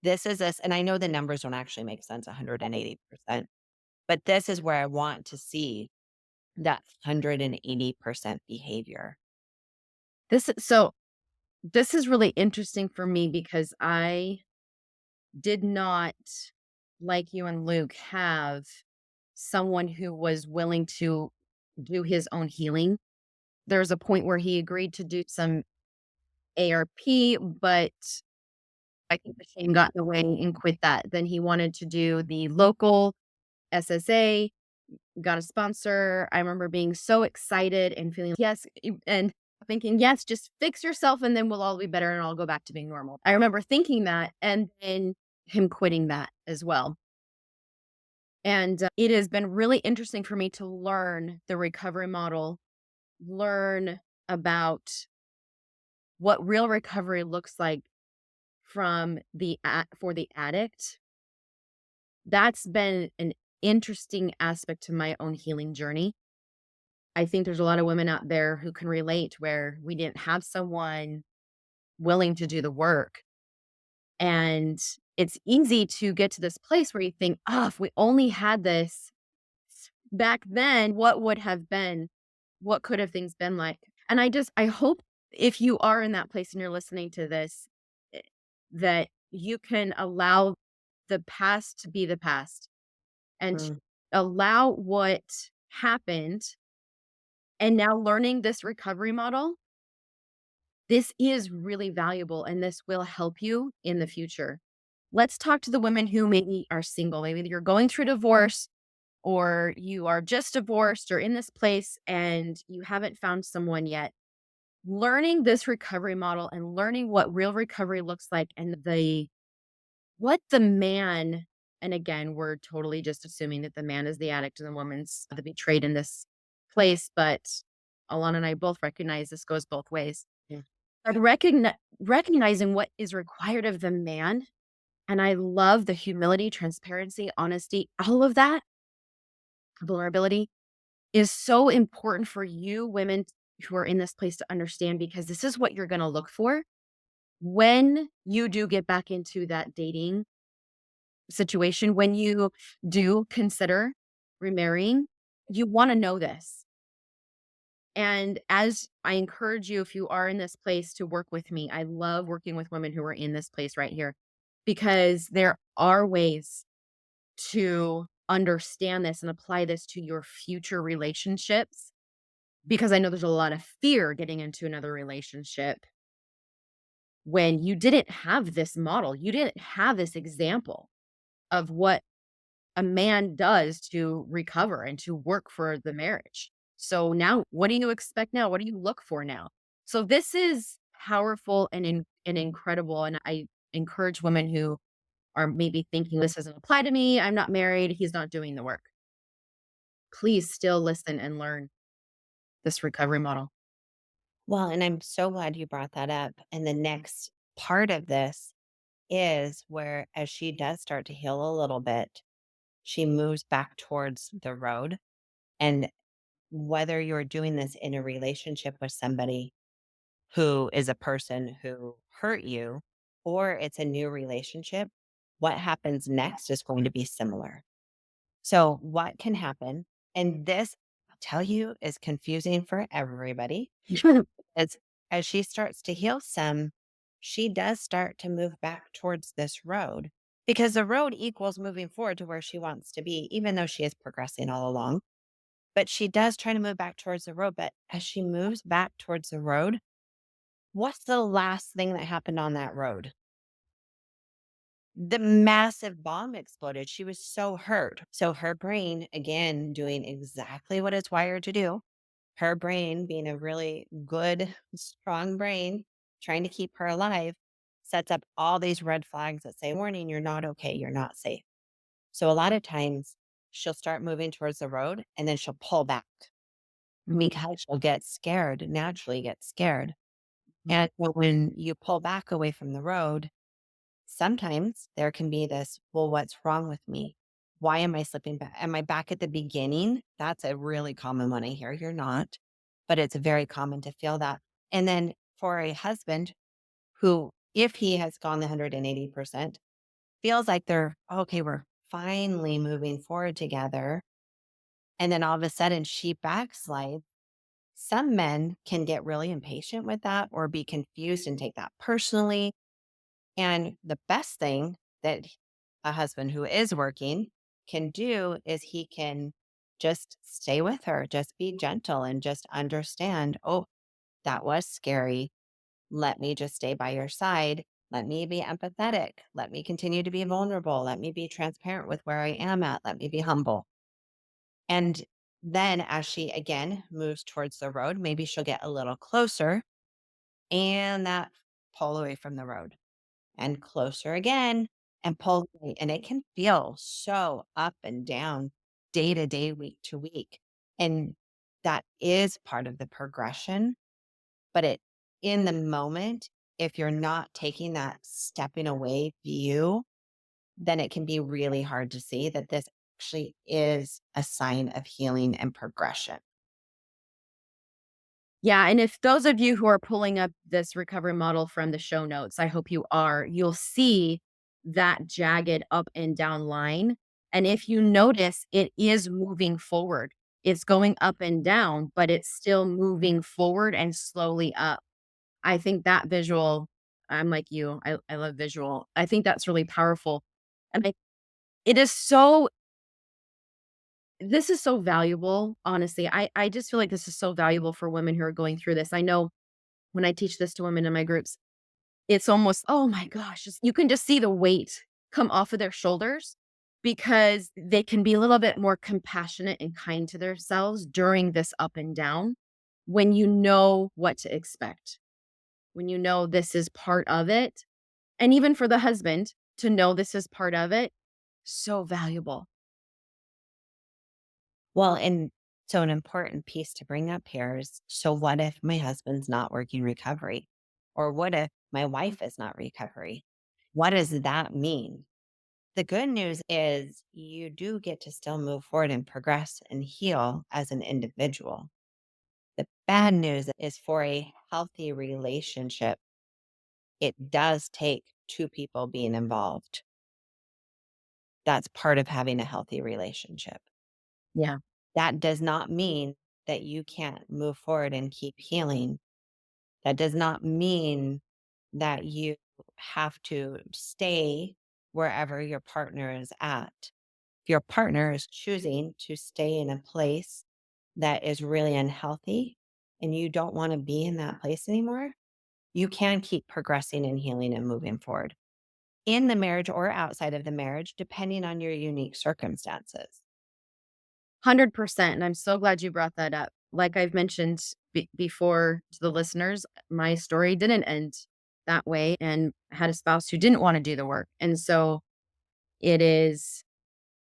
Speaker 3: This is this, and I know the numbers don't actually make sense 180%, but this is where I want to see that 180% behavior.
Speaker 1: So this is really interesting for me because I did not, like you and Luke, have someone who was willing to do his own healing. There's a point where he agreed to do some ARP, but I think the shame got in the way and quit that. Then he wanted to do the local SSA, got a sponsor. I remember being so excited and feeling, yes, and thinking, yes, just fix yourself and then we'll all be better and I'll go back to being normal. I remember thinking that and then him quitting that as well. And it has been really interesting for me to learn the recovery model, learn about what real recovery looks like from for the addict. That's been an interesting aspect to my own healing journey. I think there's a lot of women out there who can relate where we didn't have someone willing to do the work. And it's easy to get to this place where you think, oh, if we only had this back then, what would have been? What could have things been like? And I hope if you are in that place and you're listening to this, eh, that you can allow the past to be the past and
Speaker 3: Mm.
Speaker 1: allow what happened. And now learning this recovery model, this is really valuable and this will help you in the future. Let's talk to the women who maybe are single. Maybe you're going through divorce or you are just divorced or in this place and you haven't found someone yet. Learning this recovery model and learning what real recovery looks like and what the man, and again, we're totally just assuming that the man is the addict and the woman's the betrayed in this place, but Alana and I both recognize this goes both ways.
Speaker 3: Yeah.
Speaker 1: But recognizing what is required of the man, and I love the humility, transparency, honesty, all of that, vulnerability is so important for you women who are in this place to understand because this is what you're going to look for when you do get back into that dating situation, when you do consider remarrying, you want to know this. And as I encourage you, if you are in this place to work with me, I love working with women who are in this place right here because there are ways to understand this and apply this to your future relationships. Because I know there's a lot of fear getting into another relationship when you didn't have this model, you didn't have this example of what a man does to recover and to work for the marriage. So now what do you expect now? What do you look for now? So this is powerful and incredible, and I encourage women who are maybe thinking, "This doesn't apply to me, I'm not married, he's not doing the work." Please still listen and learn this recovery model.
Speaker 3: Well, and I'm so glad you brought that up. And the next part of this is where, as she does start to heal a little bit, she moves back towards the road. And whether you're doing this in a relationship with somebody who is a person who hurt you, or it's a new relationship, what happens next is going to be similar. So, what can happen? And this, I'll tell you, is confusing for everybody. As as she starts to heal some, she does start to move back towards this road because the road equals moving forward to where she wants to be, even though she is progressing all along. But she does try to move back towards the road. But as she moves back towards the road, what's the last thing that happened on that road? The massive bomb exploded. She was so hurt. So her brain, again, doing exactly what it's wired to do, her brain being a really good, strong brain, trying to keep her alive, sets up all these red flags that say, warning, you're not okay, you're not safe. So a lot of times she'll start moving towards the road and then she'll pull back because she'll get scared, naturally get scared. And so when you pull back away from the road, sometimes there can be this, well, what's wrong with me? Why am I slipping back? Am I back at the beginning? That's a really common one I hear. You're not, but it's very common to feel that. And then for a husband who, if he has gone the 180%, feels like they're okay, we're finally moving forward together. And then all of a sudden she backslides. Some men can get really impatient with that or be confused and take that personally. And the best thing that a husband who is working can do is he can just stay with her, just be gentle and just understand, oh, that was scary. Let me just stay by your side. Let me be empathetic. Let me continue to be vulnerable. Let me be transparent with where I am at. Let me be humble. And then as she again moves towards the road, maybe she'll get a little closer and that pull away from the road and closer again and pull away. And it can feel so up and down day to day, week to week. And that is part of the progression. But in the moment, if you're not taking that stepping away view, then it can be really hard to see that this actually is a sign of healing and progression.
Speaker 1: Yeah, and if those of you who are pulling up this recovery model from the show notes, I hope you are, you'll see that jagged up and down line. And if you notice, it is moving forward. It's going up and down, but it's still moving forward and slowly up. I think that visual, I'm like you, I love visual. I think that's really powerful. And it is so, this is so valuable, honestly. I just feel like this is so valuable for women who are going through this. I know when I teach this to women in my groups, it's almost, oh my gosh, you can just see the weight come off of their shoulders because they can be a little bit more compassionate and kind to themselves during this up and down when you know what to expect, when you know this is part of it. And even for the husband to know this is part of it, so valuable.
Speaker 3: Well, and so an important piece to bring up here is, so what if my husband's not working recovery? Or what if my wife is not recovery? What does that mean? The good news is you do get to still move forward and progress and heal as an individual. The bad news is for a healthy relationship, it does take two people being involved. That's part of having a healthy relationship.
Speaker 1: Yeah.
Speaker 3: That does not mean that you can't move forward and keep healing. That does not mean that you have to stay wherever your partner is at. If your partner is choosing to stay in a place that is really unhealthy and you don't want to be in that place anymore, you can keep progressing and healing and moving forward in the marriage or outside of the marriage, depending on your unique circumstances.
Speaker 1: 100%. And I'm so glad you brought that up. Like I've mentioned before to the listeners, my story didn't end that way and I had a spouse who didn't want to do the work. And so it is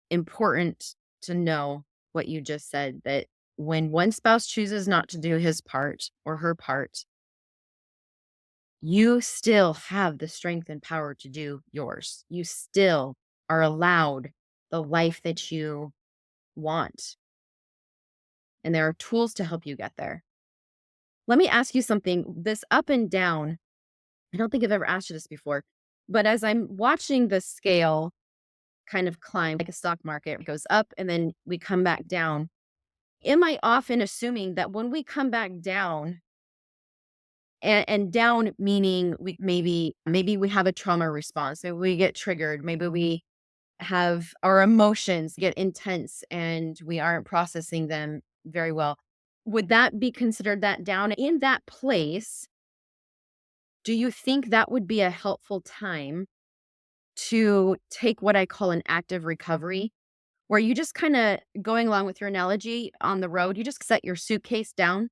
Speaker 1: important to know what you just said, that when one spouse chooses not to do his part or her part, you still have the strength and power to do yours. You still are allowed the life that you want. And there are tools to help you get there. Let me ask you something. This up and down, I don't think I've ever asked you this before, but as I'm watching the scale kind of climb like a stock market, it goes up and then we come back down. Am I often assuming that when we come back down, and down meaning we maybe we have a trauma response, maybe we get triggered, maybe we have our emotions get intense and we aren't processing them very well. Would that be considered that down in that place? Do you think that would be a helpful time to take what I call an active recovery, where you just kind of, going along with your analogy on the road, you just set your suitcase down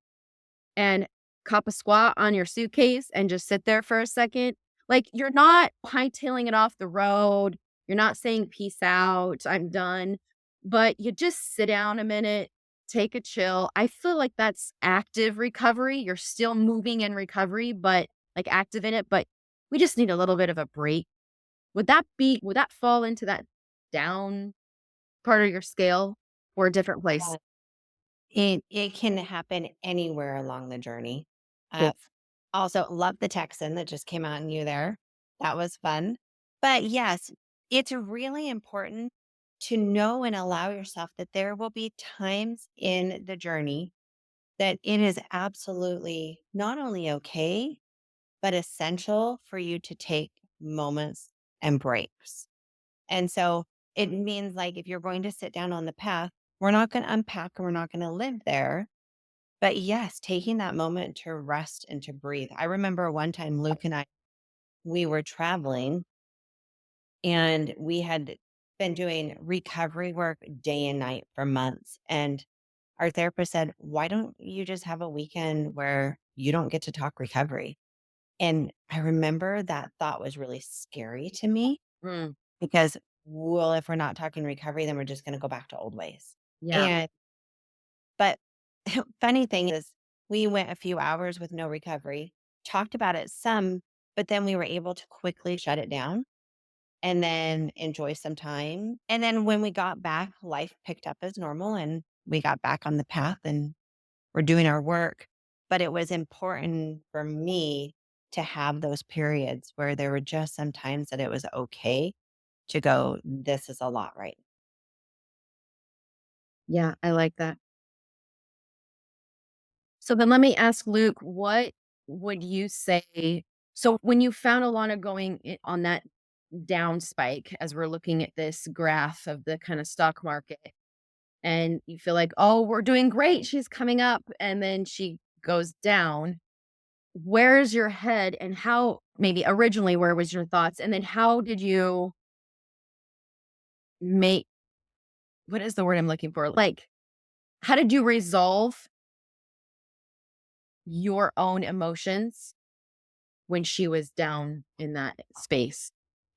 Speaker 1: and cop a squat on your suitcase and just sit there for a second? Like, you're not hightailing it off the road. You're not saying peace out, I'm done, but you just sit down a minute, take a chill. I feel like that's active recovery. You're still moving in recovery, but like active in it, but we just need a little bit of a break. Would that fall into that down part of your scale or a different place?
Speaker 3: Yeah. It can happen anywhere along the journey. Uh,
Speaker 1: Cool.
Speaker 3: Also, love the Texan that just came out in you there. That was fun. But yes, it's really important to know and allow yourself that there will be times in the journey that it is absolutely not only okay, but essential for you to take moments and breaks. And so it means, like, if you're going to sit down on the path, we're not going to unpack and we're not going to live there. But yes, taking that moment to rest and to breathe. I remember one time Luke and I, we were traveling and we had been doing recovery work day and night for months. And our therapist said, "Why don't you just have a weekend where you don't get to talk recovery?" And I remember that thought was really scary to me
Speaker 1: Mm,
Speaker 3: because, well, if we're not talking recovery, then we're just going to go back to old ways.
Speaker 1: yeah.
Speaker 3: And, but funny thing is, we went a few hours with no recovery, talked about it some, but then we were able to quickly shut it down and then enjoy some time. And then when we got back, life picked up as normal and we got back on the path and we're doing our work. But it was important for me to have those periods where there were just some times that it was okay to go, this is a lot, right?
Speaker 1: Yeah, I like that. So then let me ask Luke, what would you say? So when you found Alana going on that down spike, as we're looking at this graph of the kind of stock market, and you feel like, oh, we're doing great. She's coming up. And then she goes down. Where's your head and how maybe originally where was your thoughts? And then how did you make what is the word I'm looking for? Like, how did you resolve your own emotions when she was down in that space?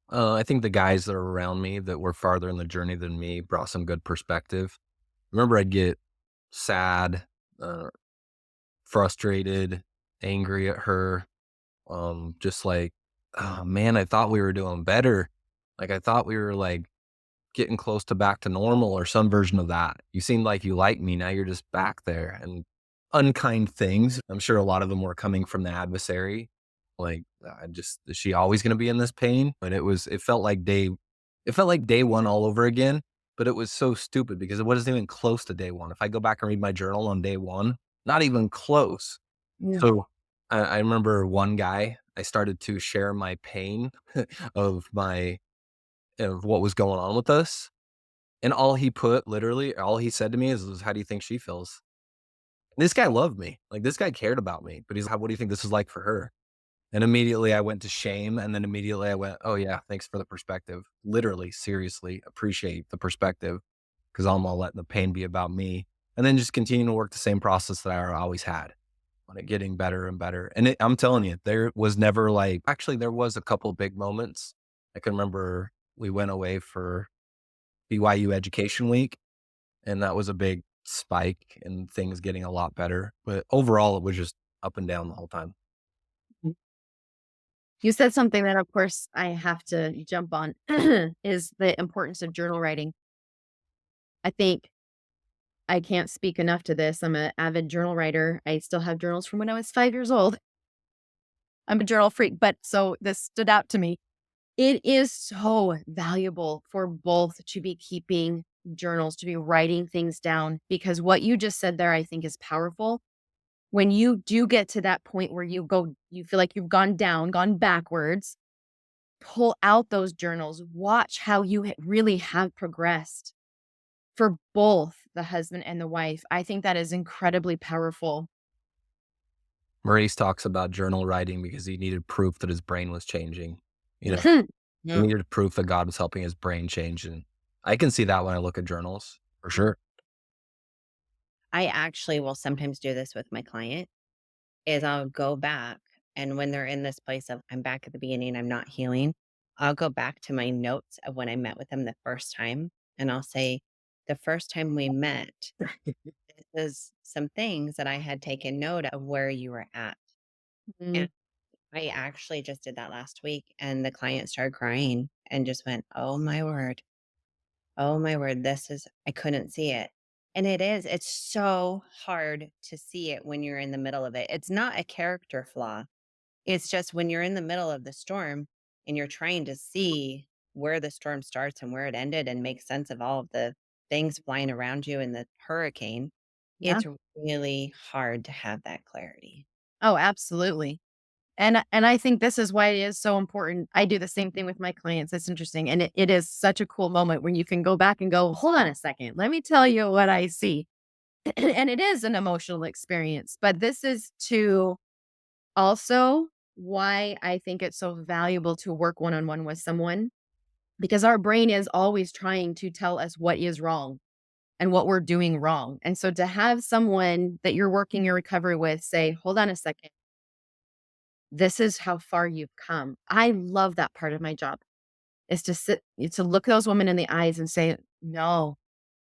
Speaker 2: I think the guys that are around me that were farther in the journey than me brought some good perspective. Remember, I'd get sad, uh, frustrated, angry at her, just like, oh man, I thought we were doing better. Like I thought we were like getting close to back to normal or some version of that. You seemed like you liked me. Now you're just back there and unkind things. I'm sure a lot of them were coming from the adversary. Like, I just, is she always going to be in this pain? But it felt like day one all over again. But it was so stupid because it wasn't even close to day one. If I go back and read my journal on day one, not even close.
Speaker 1: Yeah.
Speaker 2: So I remember one guy, I started to share my pain of my, of what was going on with us, and all he said to me is, "How do you think she feels?" This guy loved me. Like, this guy cared about me, but he's, "How what do you think this is like for her?" And immediately I went to shame, and then immediately I went, "Oh, yeah, thanks for the perspective." Literally, seriously, appreciate the perspective, because 'cause I'm all letting the pain be about me, and then just continue to work the same process that I always had on it getting better and better, and I'm telling you, there was never, like actually, there was a couple big moments. I can remember we went away for BYU Education Week, and that was a big spike and things getting a lot better. But overall, it was just up and down the whole time.
Speaker 1: You said something that, of course, I have to jump on is the importance of journal writing. I think I can't speak enough to this. I'm an avid journal writer. I still have journals from when I was 5 years old. I'm a journal freak, but so this stood out to me. It is so valuable for both to be keeping journals, to be writing things down, because what you just said there, I think, is powerful. When you do get to that point where you feel like you've gone down, gone backwards, pull out those journals, watch how you really have progressed for both the husband and the wife. I think that is incredibly powerful.
Speaker 2: Maurice talks about journal writing because he needed proof that his brain was changing. You know, he
Speaker 3: Yeah.
Speaker 2: needed proof that God was helping his brain change. And I can see that when I look at journals for sure.
Speaker 3: I actually will sometimes do this with my client is I'll go back and when they're in this place of I'm back at the beginning, I'm not healing, I'll go back to my notes of when I met with them the first time and I'll say, the first time we met, this is some things that I had taken note of where you were at.
Speaker 1: Mhm.
Speaker 3: And I actually just did that last week and the client started crying and just went, "Oh my word. Oh my word. This is, I couldn't see it." And it is, it's so hard to see it when you're in the middle of it. It's not a character flaw. It's just when you're in the middle of the storm and you're trying to see where the storm starts and where it ended and make sense of all of the things flying around you in the hurricane,
Speaker 1: Yeah.
Speaker 3: it's really hard to have that clarity.
Speaker 1: Oh, absolutely. And I think this is why it is so important. I do the same thing with my clients. It's interesting. And it is such a cool moment when you can go back and go, hold on a second. Let me tell you what I see. And it is an emotional experience. But this is to also why I think it's so valuable to work one on one with someone because our brain is always trying to tell us what is wrong and what we're doing wrong. And so to have someone that you're working your recovery with say, hold on a second, this is how far you've come. I love that part of my job is to look those women in the eyes and say, no,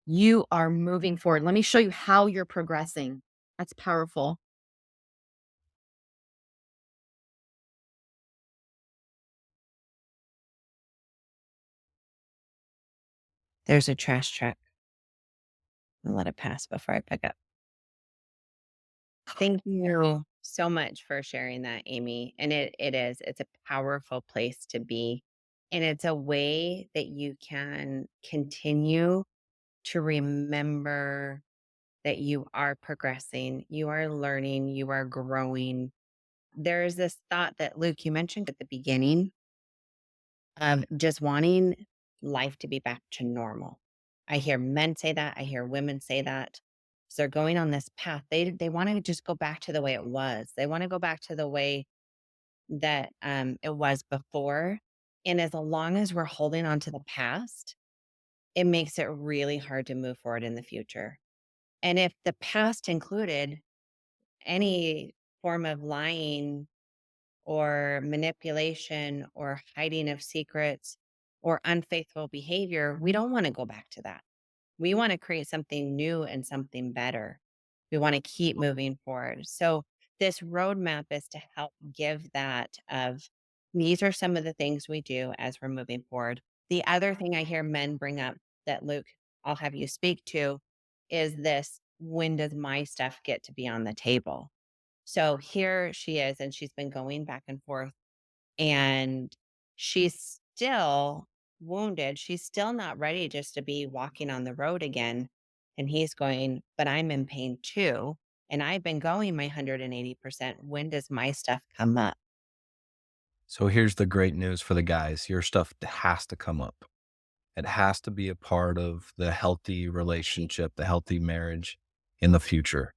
Speaker 1: you are moving forward. Let me show you how you're progressing. That's powerful.
Speaker 3: There's a trash truck. I'll let it pass before I pick up. Thank you so much for sharing that, Amy. And it's a powerful place to be. And it's a way that you can continue to remember that you are progressing, you are learning, you are growing. There's this thought that Luke, you mentioned at the beginning of just wanting life to be back to normal. I hear men say that. I hear women say that. So they're going on this path. They want to just go back to the way it was. They want to go back to the way that it was before. And as long as we're holding on to the past, it makes it really hard to move forward in the future. And if the past included any form of lying or manipulation or hiding of secrets or unfaithful behavior, we don't want to go back to that. We want to create something new and something better. We want to keep moving forward. So this roadmap is to help give that of these are some of the things we do as we're moving forward. The other thing I hear men bring up that Luke, I'll have you speak to is this when does my stuff get to be on the table? So here she is, and she's been going back and forth, and she's still wounded. She's still not ready just to be walking on the road again. And he's going, but I'm in pain too. And I've been going my 180%. When does my stuff come up?
Speaker 2: So here's the great news for the guys. Your stuff has to come up. It has to be a part of the healthy relationship, the healthy marriage in the future.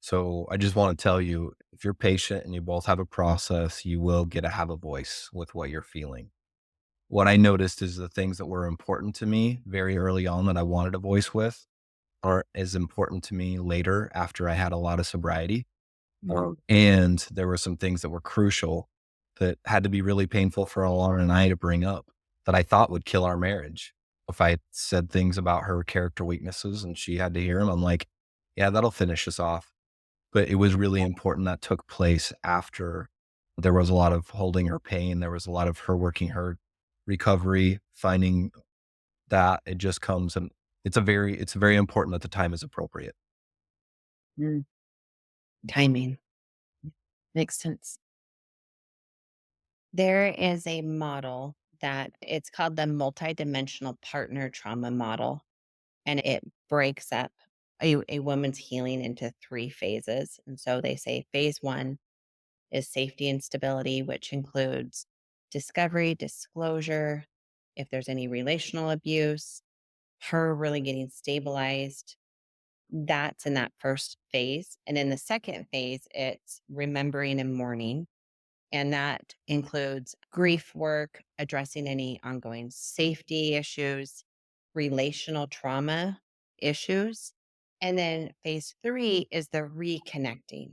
Speaker 2: So I just want to tell you, if you're patient and you both have a process, you will get to have a voice with what you're feeling. What I noticed is the things that were important to me very early on that I wanted a voice with aren't as important to me later after I had a lot of sobriety. And there were some things that were crucial that had to be really painful for Alana and I to bring up that I thought would kill our marriage. If I said things about her character weaknesses and she had to hear them, I'm like, yeah, that'll finish us off. But it was really important that took place after there was a lot of holding her pain. There was a lot of her working her recovery, finding that it just comes and it's very important that the time is appropriate.
Speaker 1: Mm,
Speaker 3: Timing.
Speaker 1: makes sense.
Speaker 3: There is a model that it's called the multidimensional partner trauma model, and it breaks up a woman's healing into three phases. And so they say phase one is safety and stability, which includes discovery, disclosure, if there's any relational abuse, her really getting stabilized. That's in that first phase. And in the second phase, it's remembering and mourning. And that includes grief work, addressing any ongoing safety issues, relational trauma issues. And then phase three is the reconnecting.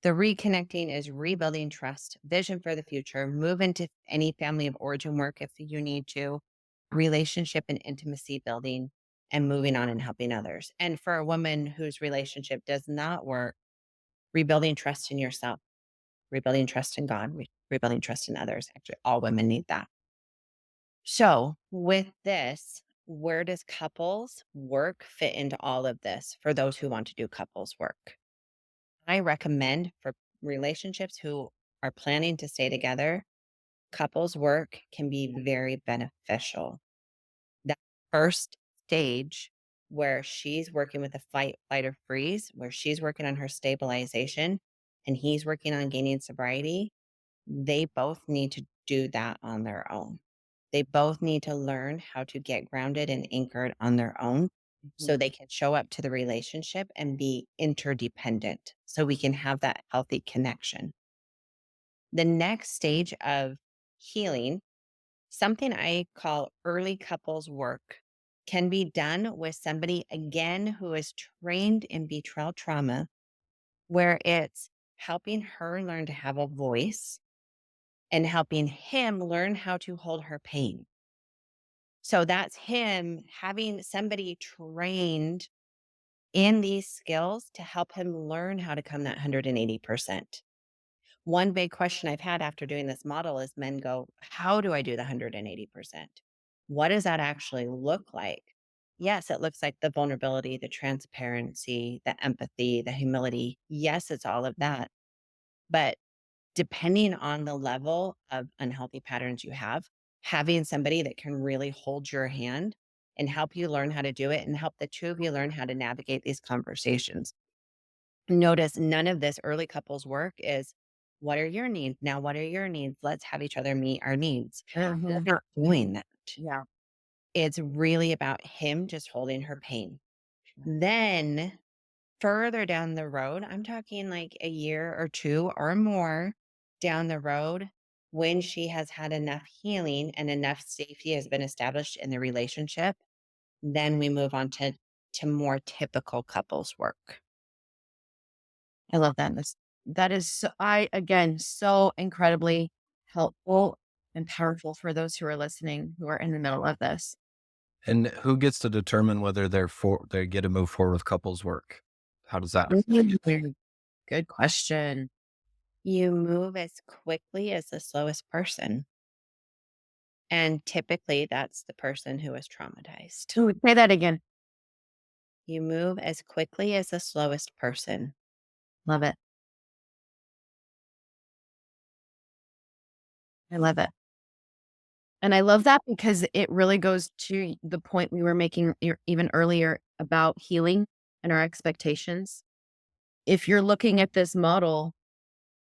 Speaker 3: The reconnecting is rebuilding trust, vision for the future, move into any family of origin work if you need to, relationship and intimacy building, and moving on and helping others. And for a woman whose relationship does not work, rebuilding trust in yourself, rebuilding trust in God, rebuilding trust in others. Actually, all women need that. So, with this, where does couples work fit into all of this for those who want to do couples work? I recommend for relationships who are planning to stay together, couples work can be very beneficial. That first stage where she's working with a fight, flight, or freeze, where she's working on her stabilization and he's working on gaining sobriety, they both need to do that on their own. They both need to learn how to get grounded and anchored on their own
Speaker 1: Mhm.
Speaker 3: so they can show up to the relationship and be interdependent so we can have that healthy connection. The next stage of healing, something I call early couples work, can be done with somebody again who is trained in betrayal trauma, where it's helping her learn to have a voice and helping him learn how to hold her pain. So that's him having somebody trained in these skills to help him learn how to come that 180%. One big question I've had after doing this model is men go, how do I do the 180%? What does that actually look like? Yes, it looks like the vulnerability, the transparency, the empathy, the humility. Yes, it's all of that. But depending on the level of unhealthy patterns you have, having somebody that can really hold your hand and help you learn how to do it and help the two of you learn how to navigate these conversations. Notice none of this early couples work is what are your needs? Now, what are your needs? Let's have each other meet our needs. We're
Speaker 1: Mhm.
Speaker 3: not doing that.
Speaker 1: Yeah.
Speaker 3: It's really about him just holding her pain. Then further down the road, I'm talking like a year or 2 or more down the road, when she has had enough healing and enough safety has been established in the relationship, then we move on to more typical couples work.
Speaker 1: I love that. That is so, I again so incredibly helpful and powerful for those who are listening who are in the middle of this.
Speaker 2: And who gets to determine whether they get to move forward with couples work? How does that?
Speaker 1: Mhm. Good question.
Speaker 3: You move as quickly as the slowest person, and typically that's the person who is traumatized.
Speaker 1: Ooh, say that again.
Speaker 3: You move as quickly as the slowest person.
Speaker 1: Love it. I love it. And I love that because it really goes to the point we were making even earlier about healing and our expectations. If you're looking at this model,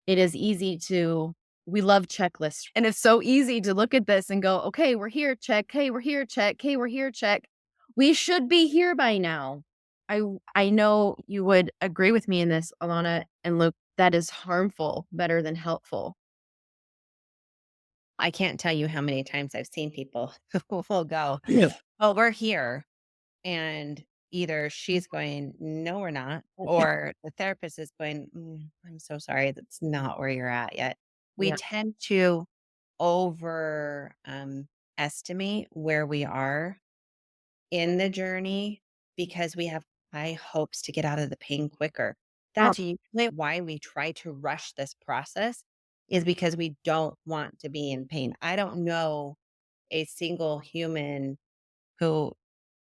Speaker 1: it is easy to we love checklists. And it's so easy to look at this and go, okay, we're here, check. Hey, we're here, check. Hey, we're here, check. We should be here by now. I know you would agree with me in this, Alana and Luke. That is harmful better than helpful.
Speaker 3: I can't tell you how many times I've seen people who will go,
Speaker 1: Yeah.
Speaker 3: "Oh, we're here." And either she's going, "No, we're not," or the therapist is going, "I'm so sorry. That's not where you're at yet." We
Speaker 1: Yeah.
Speaker 3: tend to over estimate where we are in the journey because we have high hopes to get out of the pain quicker.
Speaker 1: Oh,
Speaker 3: That's usually why we try to rush this process is because we don't want to be in pain. I don't know a single human who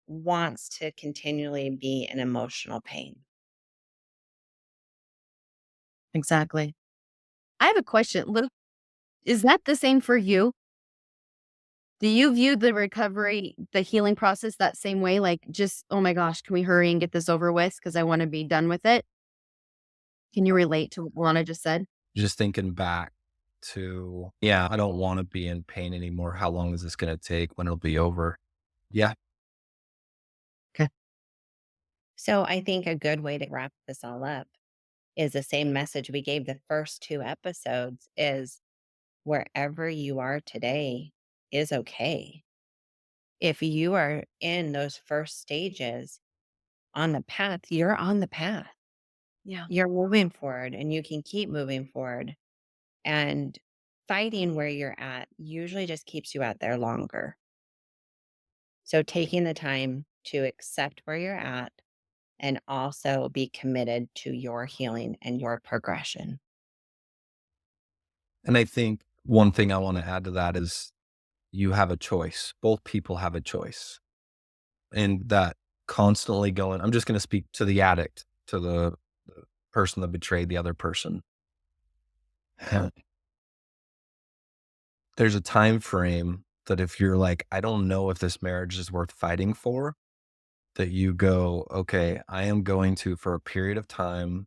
Speaker 3: wants to continually be in emotional pain.
Speaker 1: exactly. I have a question. Luke, is that the same for you? Do you view the recovery, the healing process that same way? Like, just, oh my gosh, can we hurry and get this over with? Because I want to be done with it. Can you relate to what Lana just said?
Speaker 2: Just thinking back to, yeah, I don't want to be in pain anymore. How long is this going to take? When it'll be over? Yeah.
Speaker 1: Okay.
Speaker 3: So I think a good way to wrap this all up is the same message we gave the first two episodes is wherever you are today is okay. If you are in those first stages on the path, you're on the path.
Speaker 1: Yeah.
Speaker 3: You're moving forward and you can keep moving forward. And fighting where you're at usually just keeps you out there longer. So taking the time to accept where you're at and also be committed to your healing and your progression.
Speaker 2: And I think one thing I want to add to that is you have a choice. Both people have a choice. And that constantly going, I'm just going to speak to the addict, to the person that betrayed the other person. There's a time frame that if you're like, I don't know if this marriage is worth fighting for, that you go, okay, I am going to, for a period of time,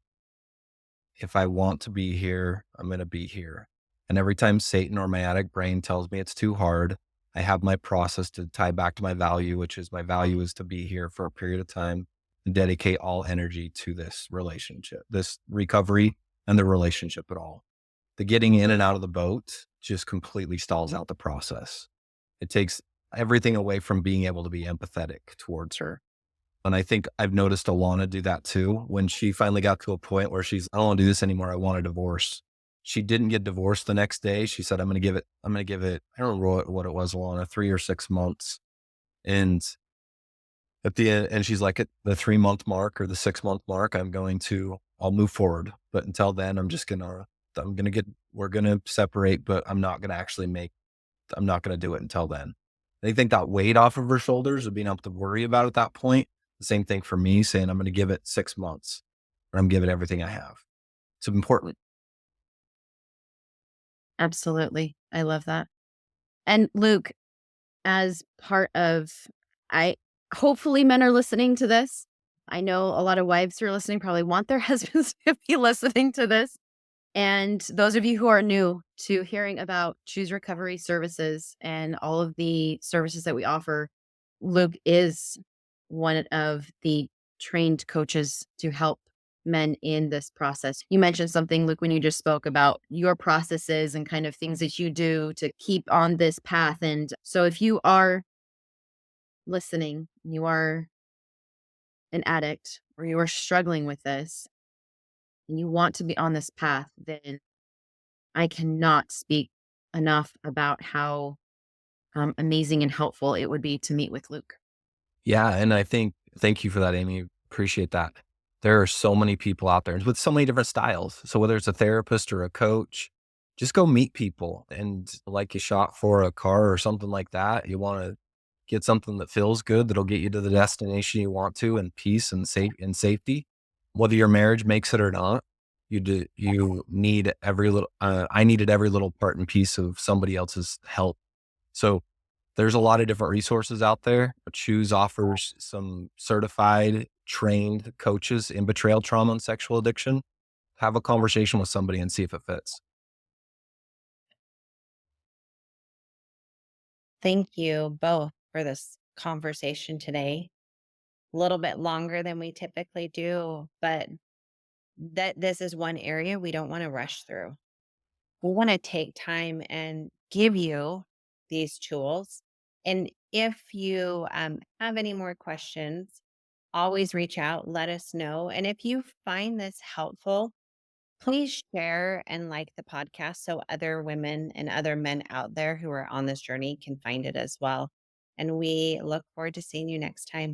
Speaker 2: if I want to be here, I'm going to be here. And every time Satan or my addict brain tells me it's too hard, I have my process to tie back to my value, which is my value is to be here for a period of time and dedicate all energy to this relationship, this recovery and the relationship at all. The getting in and out of the boat just completely stalls out the process. It takes everything away from being able to be empathetic towards her. And I think I've noticed Alana do that too. When she finally got to a point where I don't want to do this anymore. I want a divorce. She didn't get divorced the next day. She said, I'm going to give it, I don't remember what it was, Alana, 3 or 6 months. And at the end, and she's like, at the 3 month mark or the 6 month mark, I'll move forward. But until then, we're going to separate, but I'm not going to do it until then. They think that weight off of her shoulders of being able to worry about it at that point. The same thing for me saying, I'm going to give it 6 months or I'm giving everything I have. It's important.
Speaker 1: Absolutely. I love that. And Luke, as part of I hopefully men are listening to this. I know a lot of wives who are listening probably want their husbands to be listening to this. And those of you who are new to hearing about Choose Recovery services and all of the services that we offer, Luke is one of the trained coaches to help men in this process. You mentioned something, Luke, when you just spoke about your processes and kind of things that you do to keep on this path. And so if you are listening, you are an addict or you are struggling with this and you want to be on this path, then I cannot speak enough about how amazing and helpful it would be to meet with Luke.
Speaker 2: Yeah. And thank you for that, Amy. Appreciate that. There are so many people out there with so many different styles. So whether it's a therapist or a coach, just go meet people and like you shop for a car or something like that. You want to get something that feels good, that'll get you to the destination you want to in peace and safety. Whether your marriage makes it or not, you need every little, I needed every little part and piece of somebody else's help. So there's a lot of different resources out there. Choose offers some certified, trained coaches in betrayal, trauma, and sexual addiction. Have a conversation with somebody and see if it fits.
Speaker 3: Thank you both for this conversation today. A little bit longer than we typically do, but that this is one area we don't want to rush through. We want to take time and give you these tools. And if you have any more questions, always reach out, let us know. And if you find this helpful, please share and like the podcast so other women and other men out there who are on this journey can find it as well. And we look forward to seeing you next time.